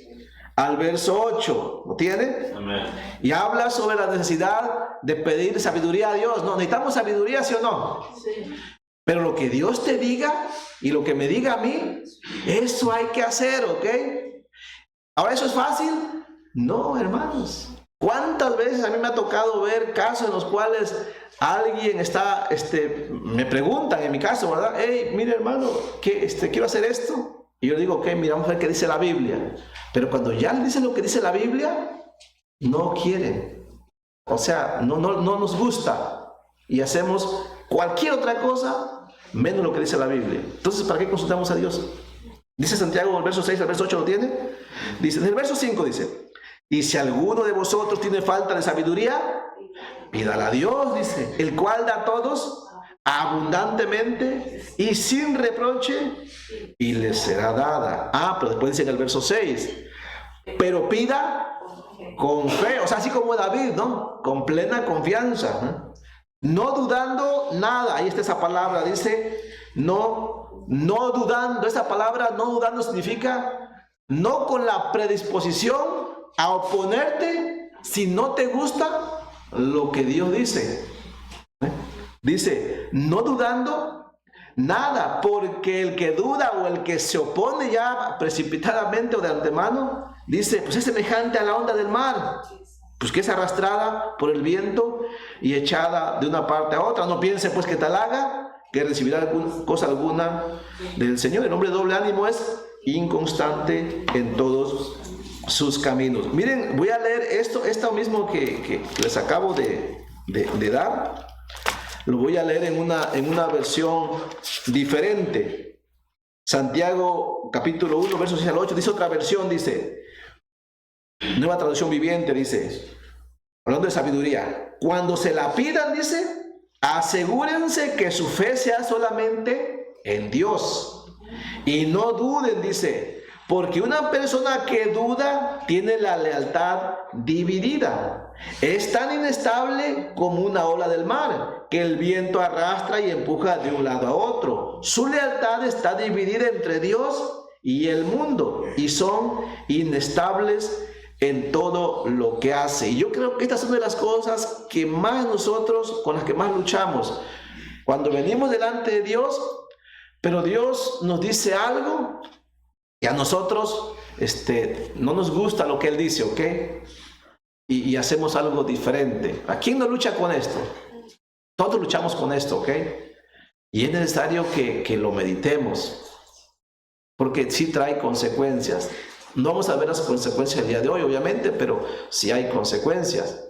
al verso 8, ¿lo tiene? Amén. Y habla sobre la necesidad de pedir sabiduría a Dios. ¿No? ¿Necesitamos sabiduría, sí o no? Sí. Pero lo que Dios te diga y lo que me diga a mí, eso hay que hacer, ¿ok? ¿Ahora eso es fácil? No, hermanos. ¿Cuántas veces a mí me ha tocado ver casos en los cuales alguien está, me preguntan, en mi caso, ¿verdad? Hey, mire hermano, quiero hacer esto. Y yo digo, ok, mira, vamos a ver qué dice la Biblia. Pero cuando ya le dicen lo que dice la Biblia, no quieren. O sea, no nos gusta. Y hacemos cualquier otra cosa menos lo que dice la Biblia. Entonces, ¿para qué consultamos a Dios? Dice Santiago, el verso 6 al verso 8, ¿lo tiene? Dice, en el verso 5 dice, y si alguno de vosotros tiene falta de sabiduría, pídala a Dios, dice, el cual da a todos abundantemente y sin reproche, y les será dada. Pero después dice en el verso 6, pero pida con fe, o sea, así como David, ¿no? Con plena confianza, ¿no? No dudando nada. Ahí está esa palabra, dice, no dudando. Esa palabra no dudando significa no con la predisposición a oponerte si no te gusta lo que Dios dice. Dice, no dudando nada, porque el que duda o el que se opone ya precipitadamente o de antemano, dice, pues es semejante a la onda del mar, pues que es arrastrada por el viento y echada de una parte a otra. No piense pues que tal haga, que recibirá cosa alguna del Señor. El hombre de doble ánimo es inconstante en todos sus caminos. Miren, voy a leer esto mismo que les acabo de dar. Lo voy a leer en una versión diferente. Santiago capítulo 1, versos 6 al 8, dice otra versión, dice, Nueva Traducción Viviente, dice, hablando de sabiduría, cuando se la pidan, dice, asegúrense que su fe sea solamente en Dios. Y no duden, dice, porque una persona que duda tiene la lealtad dividida. Es tan inestable como una ola del mar, que el viento arrastra y empuja de un lado a otro. Su lealtad está dividida entre Dios y el mundo, y son inestables en todo lo que hace. Y yo creo que estas son de las cosas que más nosotros, con las que más luchamos. Cuando venimos delante de Dios, pero Dios nos dice algo y a nosotros no nos gusta lo que Él dice, ¿ok? Y hacemos algo diferente. ¿A quién no lucha con esto? Todos luchamos con esto, ¿ok? Y es necesario que lo meditemos, porque sí trae consecuencias. No vamos a ver las consecuencias el día de hoy, obviamente, pero sí hay consecuencias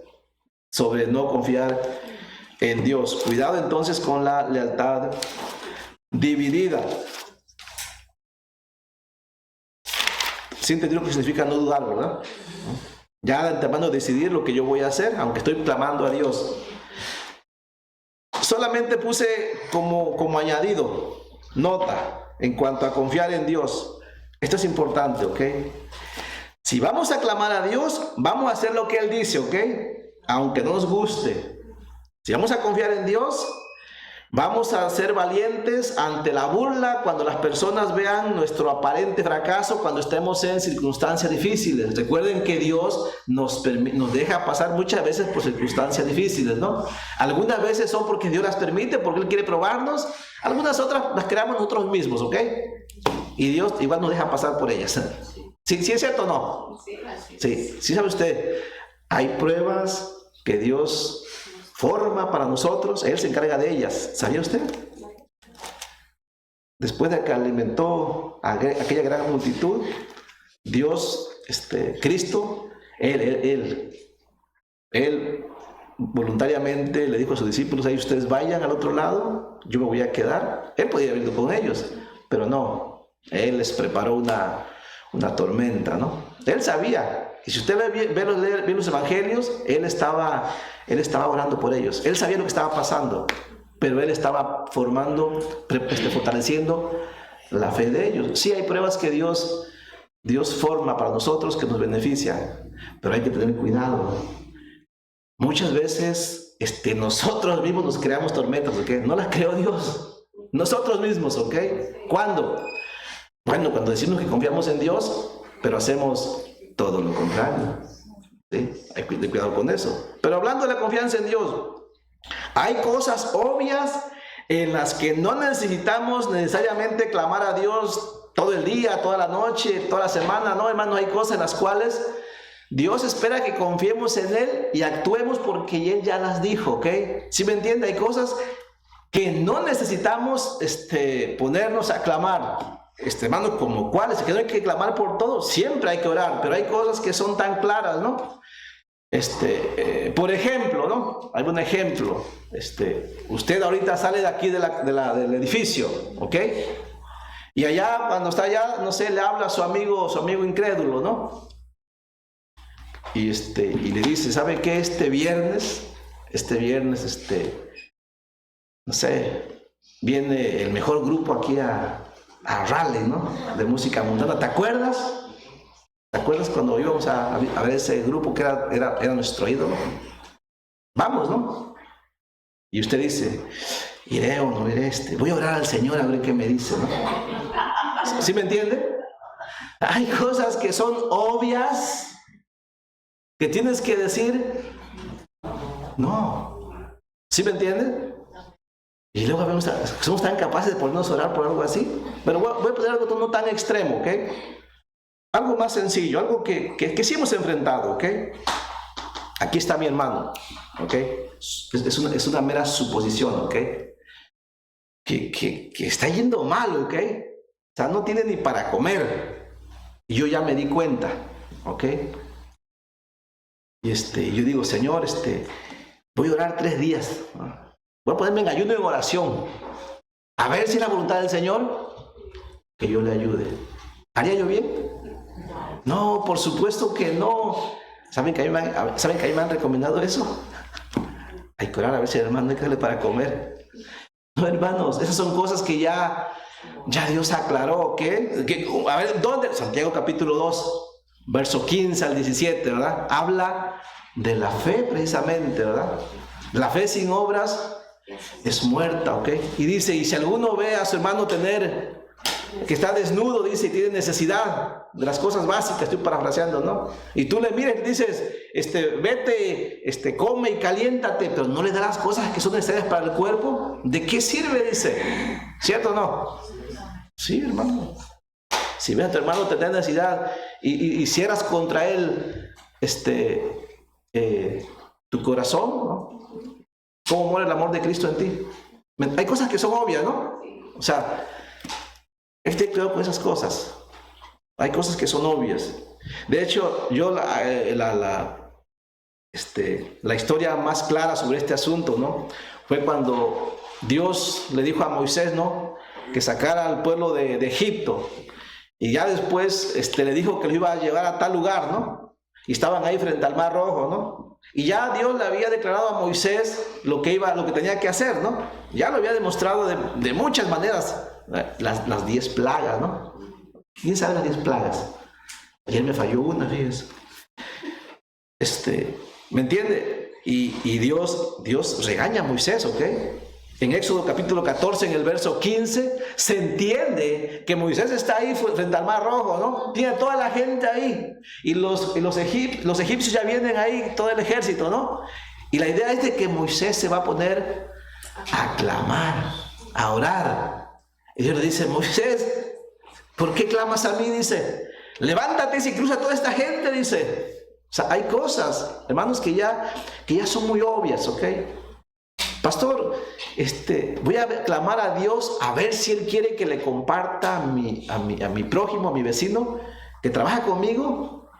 sobre no confiar en Dios. Cuidado entonces con la lealtad dividida. Sí entendieron que significa no dudar, ¿verdad? Ya de antemano decidir lo que yo voy a hacer, aunque estoy clamando a Dios. Solamente puse como añadido, nota, en cuanto a confiar en Dios. Esto es importante, ¿ok? Si vamos a clamar a Dios, vamos a hacer lo que Él dice, ¿ok? Aunque no nos guste. Si vamos a confiar en Dios, vamos a ser valientes ante la burla cuando las personas vean nuestro aparente fracaso, cuando estemos en circunstancias difíciles. Recuerden que Dios nos deja pasar muchas veces por circunstancias difíciles, ¿no? Algunas veces son porque Dios las permite, porque Él quiere probarnos. Algunas otras las creamos nosotros mismos, ¿ok? Y Dios igual nos deja pasar por ellas. ¿Sí es cierto o no? Sí, sabe usted, hay pruebas que Dios forma para nosotros, Él se encarga de ellas. ¿Sabía usted? después de que alimentó a aquella gran multitud, Dios, Cristo, Él voluntariamente le dijo a sus discípulos: ahí ustedes vayan al otro lado, yo me voy a quedar. Él podía haber ido con ellos, pero no. Él les preparó una tormenta, ¿no? Él sabía, y si usted ve los evangelios, él estaba orando por ellos. Él sabía lo que estaba pasando, pero él estaba fortaleciendo la fe de ellos. Sí, hay pruebas que Dios forma para nosotros que nos benefician, pero hay que tener cuidado. Muchas veces nosotros mismos nos creamos tormentas, ¿ok? No las creó Dios, nosotros mismos, ¿ok? ¿Cuándo? Bueno, cuando decimos que confiamos en Dios, pero hacemos todo lo contrario, ¿sí? Hay que tener cuidado con eso. Pero hablando de la confianza en Dios, hay cosas obvias en las que no necesitamos necesariamente clamar a Dios todo el día, toda la noche, toda la semana. No, hermano, hay cosas en las cuales Dios espera que confiemos en Él y actuemos porque Él ya las dijo, ¿ok? ¿Sí me entiende? Hay cosas que no necesitamos ponernos a clamar. Hermano, como cuáles, que no hay que clamar por todo, siempre hay que orar, pero hay cosas que son tan claras, ¿no? Por ejemplo, ¿no? Algún ejemplo, usted ahorita sale de aquí del edificio, ¿ok? Y allá, cuando está allá, no sé, le habla a su amigo incrédulo, ¿no? Y le dice: ¿sabe qué? Este viernes, no sé, viene el mejor grupo aquí a Raleigh, ¿no? De música mundana. ¿Te acuerdas? ¿Te acuerdas cuando íbamos a ver ese grupo que era nuestro ídolo? Vamos, ¿no? Y usted dice: iré o no iré, voy a orar al Señor a ver qué me dice, ¿no? ¿Sí me entiende? Hay cosas que son obvias que tienes que decir no. ¿Sí me entiende? Y luego somos tan capaces de ponernos a orar por algo así. Pero voy a poner algo no tan extremo, ¿ok? Algo más sencillo, algo que sí hemos enfrentado, ¿ok? Aquí está mi hermano, ¿ok? Es una mera suposición, ¿ok? Que está yendo mal, ¿ok? O sea, no tiene ni para comer. Y yo ya me di cuenta, ¿ok? Y yo digo: Señor, voy a orar 3 días, ¿no? Voy a ponerme en ayuno y en oración, a ver si es la voluntad del Señor que yo le ayude. ¿Haría yo bien? No, por supuesto que no. ¿Saben que a mí me han recomendado eso? Hay que orar a ver si el hermano hay que darle para comer. No, hermanos, esas son cosas que ya Dios aclaró, ¿ok? A ver, ¿dónde? Santiago capítulo 2, verso 15 al 17, ¿verdad? Habla de la fe precisamente, ¿verdad? La fe sin obras es muerta, ¿ok? Y dice: y si alguno ve a su hermano que está desnudo, dice, y tiene necesidad de las cosas básicas, estoy parafraseando, ¿no? Y tú le miras y dices: vete, come y caliéntate, pero no le das las cosas que son necesarias para el cuerpo, ¿de qué sirve? Dice, ¿cierto o no? Sí, hermano. Si ves a tu hermano tener necesidad y cierras contra él tu corazón, ¿no? ¿Cómo muere el amor de Cristo en ti? Hay cosas que son obvias, ¿no? O sea, estoy cuidado con esas cosas. Hay cosas que son obvias. De hecho, yo la historia más clara sobre este asunto, ¿no? Fue cuando Dios le dijo a Moisés, ¿no? Que sacara al pueblo de Egipto. Y ya después le dijo que lo iba a llevar a tal lugar, ¿no? Y estaban ahí frente al Mar Rojo, ¿no? Y ya Dios le había declarado a Moisés lo que tenía que hacer, ¿no? Ya lo había demostrado de muchas maneras, las 10 plagas, ¿no? ¿Quién sabe las 10 plagas? Ayer me falló una, fíjense. ¿Me entiende? Y Dios regaña a Moisés, ¿ok? En Éxodo capítulo 14, en el verso 15, se entiende que Moisés está ahí frente al Mar Rojo, ¿no? Tiene toda la gente ahí. Y los egipcios ya vienen ahí, todo el ejército, ¿no? Y la idea es de que Moisés se va a poner a clamar, a orar. Y Dios le dice: Moisés, ¿por qué clamas a mí? Dice, levántate y cruza toda esta gente, dice. O sea, hay cosas, hermanos, que ya son muy obvias, ¿ok? pastor, voy a clamar a Dios a ver si Él quiere que le comparta a mi prójimo, a mi vecino, que trabaja conmigo,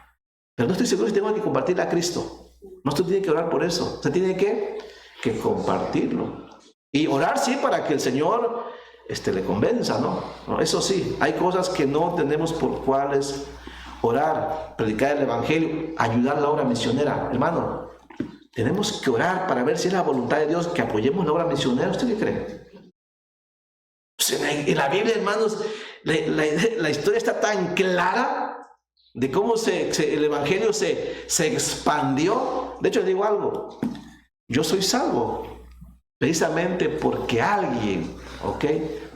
pero no estoy seguro si tengo que compartirle a Cristo. No, usted tiene que orar por eso. Usted tiene que compartirlo. Y orar, sí, para que el Señor le convenza, ¿no? Eso sí, hay cosas que no tenemos por cuáles orar, predicar el Evangelio, ayudar a la obra misionera. Hermano, tenemos que orar para ver si es la voluntad de Dios que apoyemos la obra misionera. ¿Usted qué cree? Pues en la Biblia, hermanos, la historia está tan clara de cómo el Evangelio se expandió. De hecho, le digo algo, yo soy salvo precisamente porque alguien,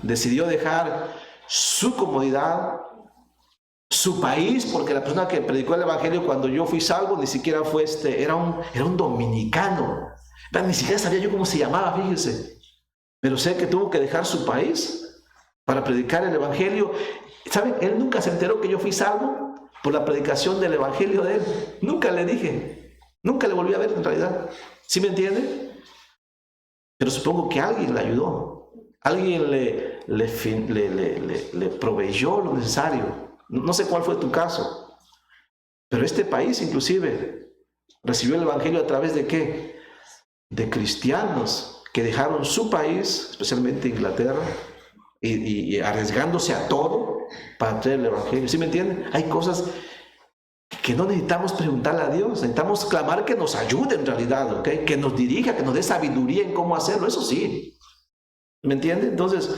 decidió dejar su comodidad, su país, porque la persona que predicó el Evangelio cuando yo fui salvo ni siquiera fue era un dominicano. Ni siquiera sabía yo cómo se llamaba, fíjese. Pero sé que tuvo que dejar su país para predicar el Evangelio. ¿Saben? Él nunca se enteró que yo fui salvo por la predicación del Evangelio de él. Nunca le dije. Nunca le volví a ver en realidad. ¿Sí me entiende? Pero supongo que alguien le ayudó. Alguien le proveyó lo necesario. No sé cuál fue tu caso. Pero este país inclusive recibió el Evangelio a través de ¿qué? De cristianos que dejaron su país, especialmente Inglaterra, y arriesgándose a todo para traer el Evangelio. ¿Sí me entienden? Hay cosas que no necesitamos preguntarle a Dios, necesitamos clamar que nos ayude en realidad, que nos dirija, que nos dé sabiduría en cómo hacerlo, eso sí. ¿Me entienden? Entonces,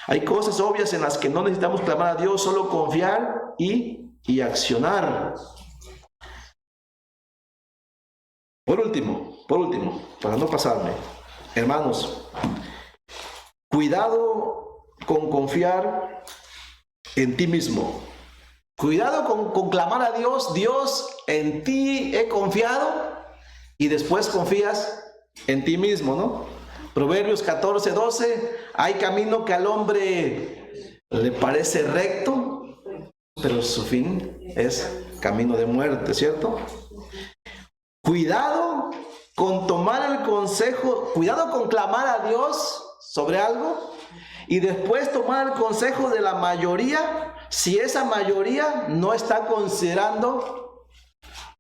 hay cosas obvias en las que no necesitamos clamar a Dios, solo confiar y accionar. Por último, para no pasarme, hermanos, cuidado con confiar en ti mismo. Cuidado con clamar a Dios. Dios, en ti he confiado, y después confías en ti mismo, ¿no? Proverbios 14:12, hay camino que al hombre le parece recto, pero su fin es camino de muerte, ¿cierto? Cuidado con tomar el consejo, cuidado con clamar a Dios sobre algo y después tomar el consejo de la mayoría, si esa mayoría no está considerando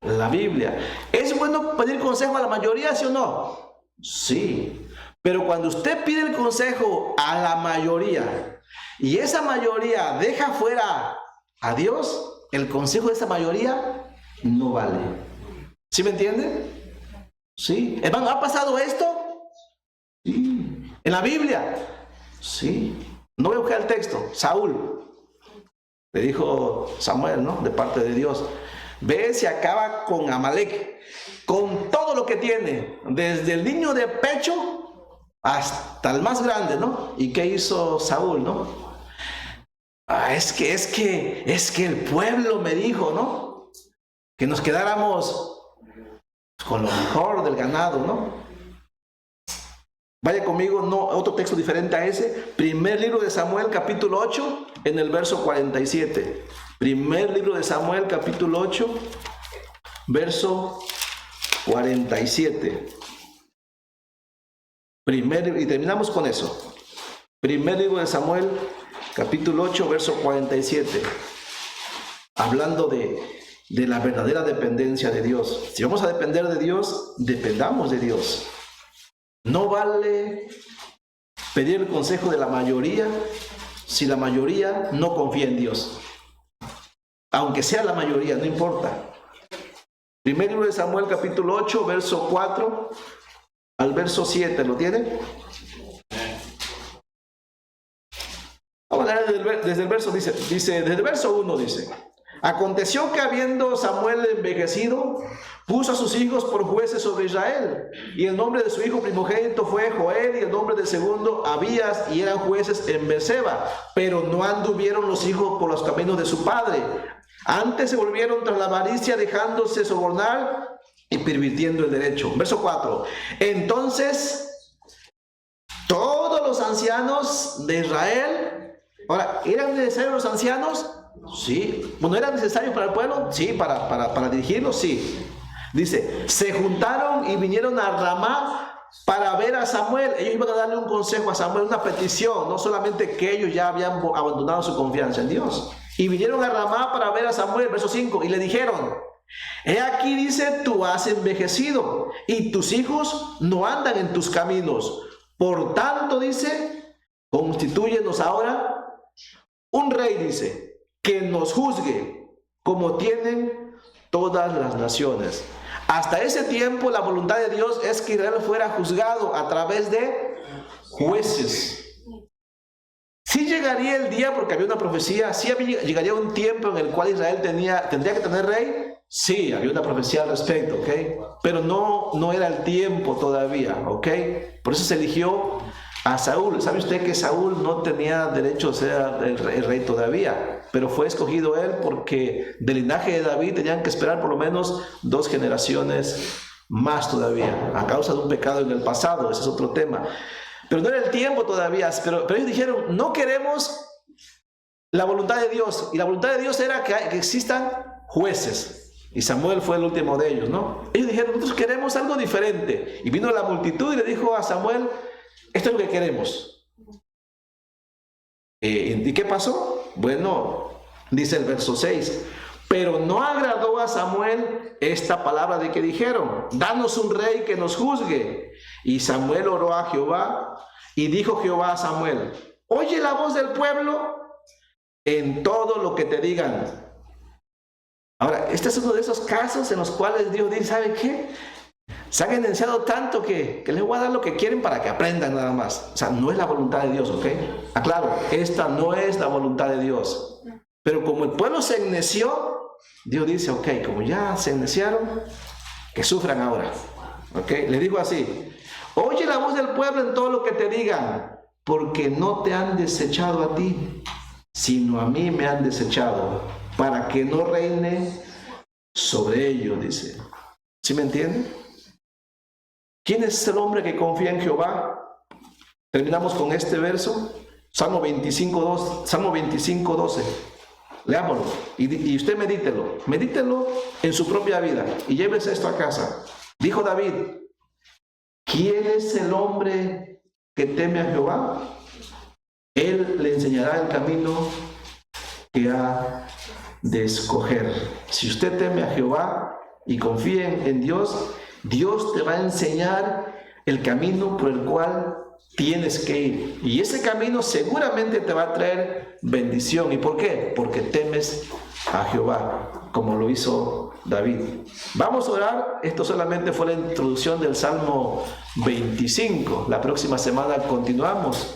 la Biblia. ¿Es bueno pedir consejo a la mayoría, sí o no? Sí. Pero cuando usted pide el consejo a la mayoría y esa mayoría deja fuera a Dios, el consejo de esa mayoría no vale. ¿Sí me entiende? Sí. Hermano, ¿ha pasado esto? Sí. ¿En la Biblia? Sí. No voy a buscar el texto. Saúl le dijo Samuel, ¿no? De parte de Dios, ve si acaba con Amalek, con todo lo que tiene, desde el niño de pecho hasta el más grande, ¿no? ¿Y qué hizo Saúl, no? Es que el pueblo me dijo, ¿no? Que nos quedáramos con lo mejor del ganado, ¿no? Vaya conmigo, no, otro texto diferente a ese. Primer libro de Samuel, capítulo 8, en el verso 47. Primer libro de Samuel, capítulo 8, verso 47. Y terminamos con eso. Primer libro de Samuel, capítulo 8, verso 47. Hablando de la verdadera dependencia de Dios. Si vamos a depender de Dios, dependamos de Dios. No vale pedir el consejo de la mayoría si la mayoría no confía en Dios. Aunque sea la mayoría, no importa. Primer libro de Samuel, capítulo 8, verso 4 al verso 7. ¿Lo tienen? Vamos a leer desde el verso, dice, desde el verso 1 dice: aconteció que habiendo Samuel envejecido, puso a sus hijos por jueces sobre Israel, y el nombre de su hijo primogénito fue Joel, y el nombre del segundo Abías, y eran jueces en Beerseba. Pero no anduvieron los hijos por los caminos de su padre, antes se volvieron tras la avaricia, dejándose sobornar y pervirtiendo el derecho. Verso 4. Entonces todos los ancianos de Israel, ahora, ¿eran necesarios los ancianos? Sí. Bueno, ¿era necesario para el pueblo? Sí. ¿Para dirigirlos? Sí. Dice, se juntaron y vinieron a Ramá para ver a Samuel. Ellos iban a darle un consejo a Samuel, una petición, no solamente que ellos ya habían abandonado su confianza en Dios. Y vinieron a Ramá para ver a Samuel, verso 5, y le dijeron: he aquí, dice, tú has envejecido y tus hijos no andan en tus caminos. Por tanto, dice, constitúyenos ahora un rey, dice, que nos juzgue como tienen todas las naciones. Hasta ese tiempo la voluntad de Dios es que Israel fuera juzgado a través de jueces. Sí llegaría el día, porque había una profecía, sí llegaría un tiempo en el cual Israel tendría que tener rey. Sí, había una profecía al respecto, ¿ok? Pero no era el tiempo todavía, ¿ok? Por eso se eligió a Saúl. ¿Sabe usted que Saúl no tenía derecho a ser el rey todavía? Pero fue escogido él porque del linaje de David tenían que esperar por lo menos 2 generaciones más todavía, a causa de un pecado en el pasado. Ese es otro tema. Pero no era el tiempo todavía. Pero ellos dijeron: no queremos la voluntad de Dios. Y la voluntad de Dios era que existan jueces. Y Samuel fue el último de ellos, ¿no? Ellos dijeron: nosotros queremos algo diferente. Y vino la multitud y le dijo a Samuel: esto es lo que queremos. ¿Y qué pasó? Bueno, dice el verso 6: pero no agradó a Samuel esta palabra de que dijeron: danos un rey que nos juzgue. Y Samuel oró a Jehová, y dijo Jehová a Samuel: oye la voz del pueblo en todo lo que te digan. Ahora, este es uno de esos casos en los cuales Dios dice: ¿sabe qué? Se han enunciado tanto que les voy a dar lo que quieren para que aprendan nada más. O sea, no es la voluntad de Dios, ¿ok? Aclaro, esta no es la voluntad de Dios. Pero como el pueblo se enneció, Dios dice: ok, como ya se eneciaron, que sufran ahora. ¿Ok? Le digo así: oye la voz del pueblo en todo lo que te digan, porque no te han desechado a ti, sino a mí me han desechado, para que no reine sobre ellos, dice. ¿Sí me entienden? ¿Quién es el hombre que confía en Jehová? Terminamos con este verso, Salmo 25:12. Leámoslo y usted medítelo en su propia vida y llévese esto a casa. Dijo David: ¿quién es el hombre que teme a Jehová? Él le enseñará el camino que ha de escoger. Si usted teme a Jehová y confía en Dios, Dios te va a enseñar el camino por el cual tienes que ir. Y ese camino seguramente te va a traer bendición. ¿Y por qué? Porque temes a Jehová, como lo hizo David. Vamos a orar. Esto solamente fue la introducción del Salmo 25. La próxima semana continuamos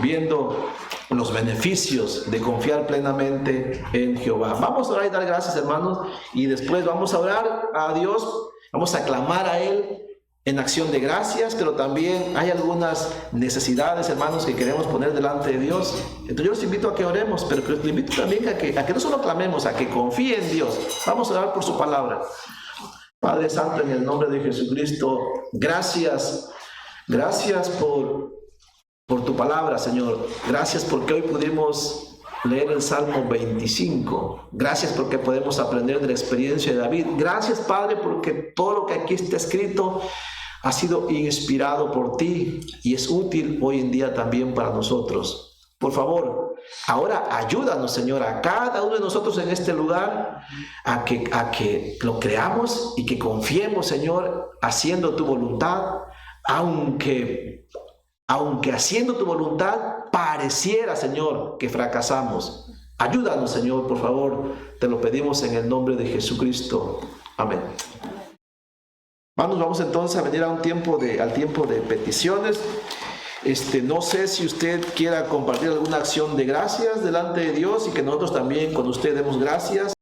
viendo los beneficios de confiar plenamente en Jehová. Vamos a orar y dar gracias, hermanos, y después vamos a orar a Dios, vamos a clamar a Él en acción de gracias, pero también hay algunas necesidades, hermanos, que queremos poner delante de Dios. Entonces yo los invito a que oremos, pero los invito también a que no solo clamemos, a que confíen en Dios. Vamos a orar por su palabra. Padre Santo, en el nombre de Jesucristo, gracias por tu palabra, Señor. Gracias porque hoy pudimos leer el Salmo 25. Gracias porque podemos aprender de la experiencia de David. Gracias, Padre, porque todo lo que aquí está escrito ha sido inspirado por ti y es útil hoy en día también para nosotros. Por favor, ahora ayúdanos, Señor, a cada uno de nosotros en este lugar a que lo creamos y que confiemos, Señor, haciendo tu voluntad, aunque haciendo tu voluntad pareciera, Señor, que fracasamos. Ayúdanos, Señor, por favor. Te lo pedimos en el nombre de Jesucristo. Amén. Vamos entonces a venir al tiempo de peticiones. No sé si usted quiera compartir alguna acción de gracias delante de Dios y que nosotros también con usted demos gracias.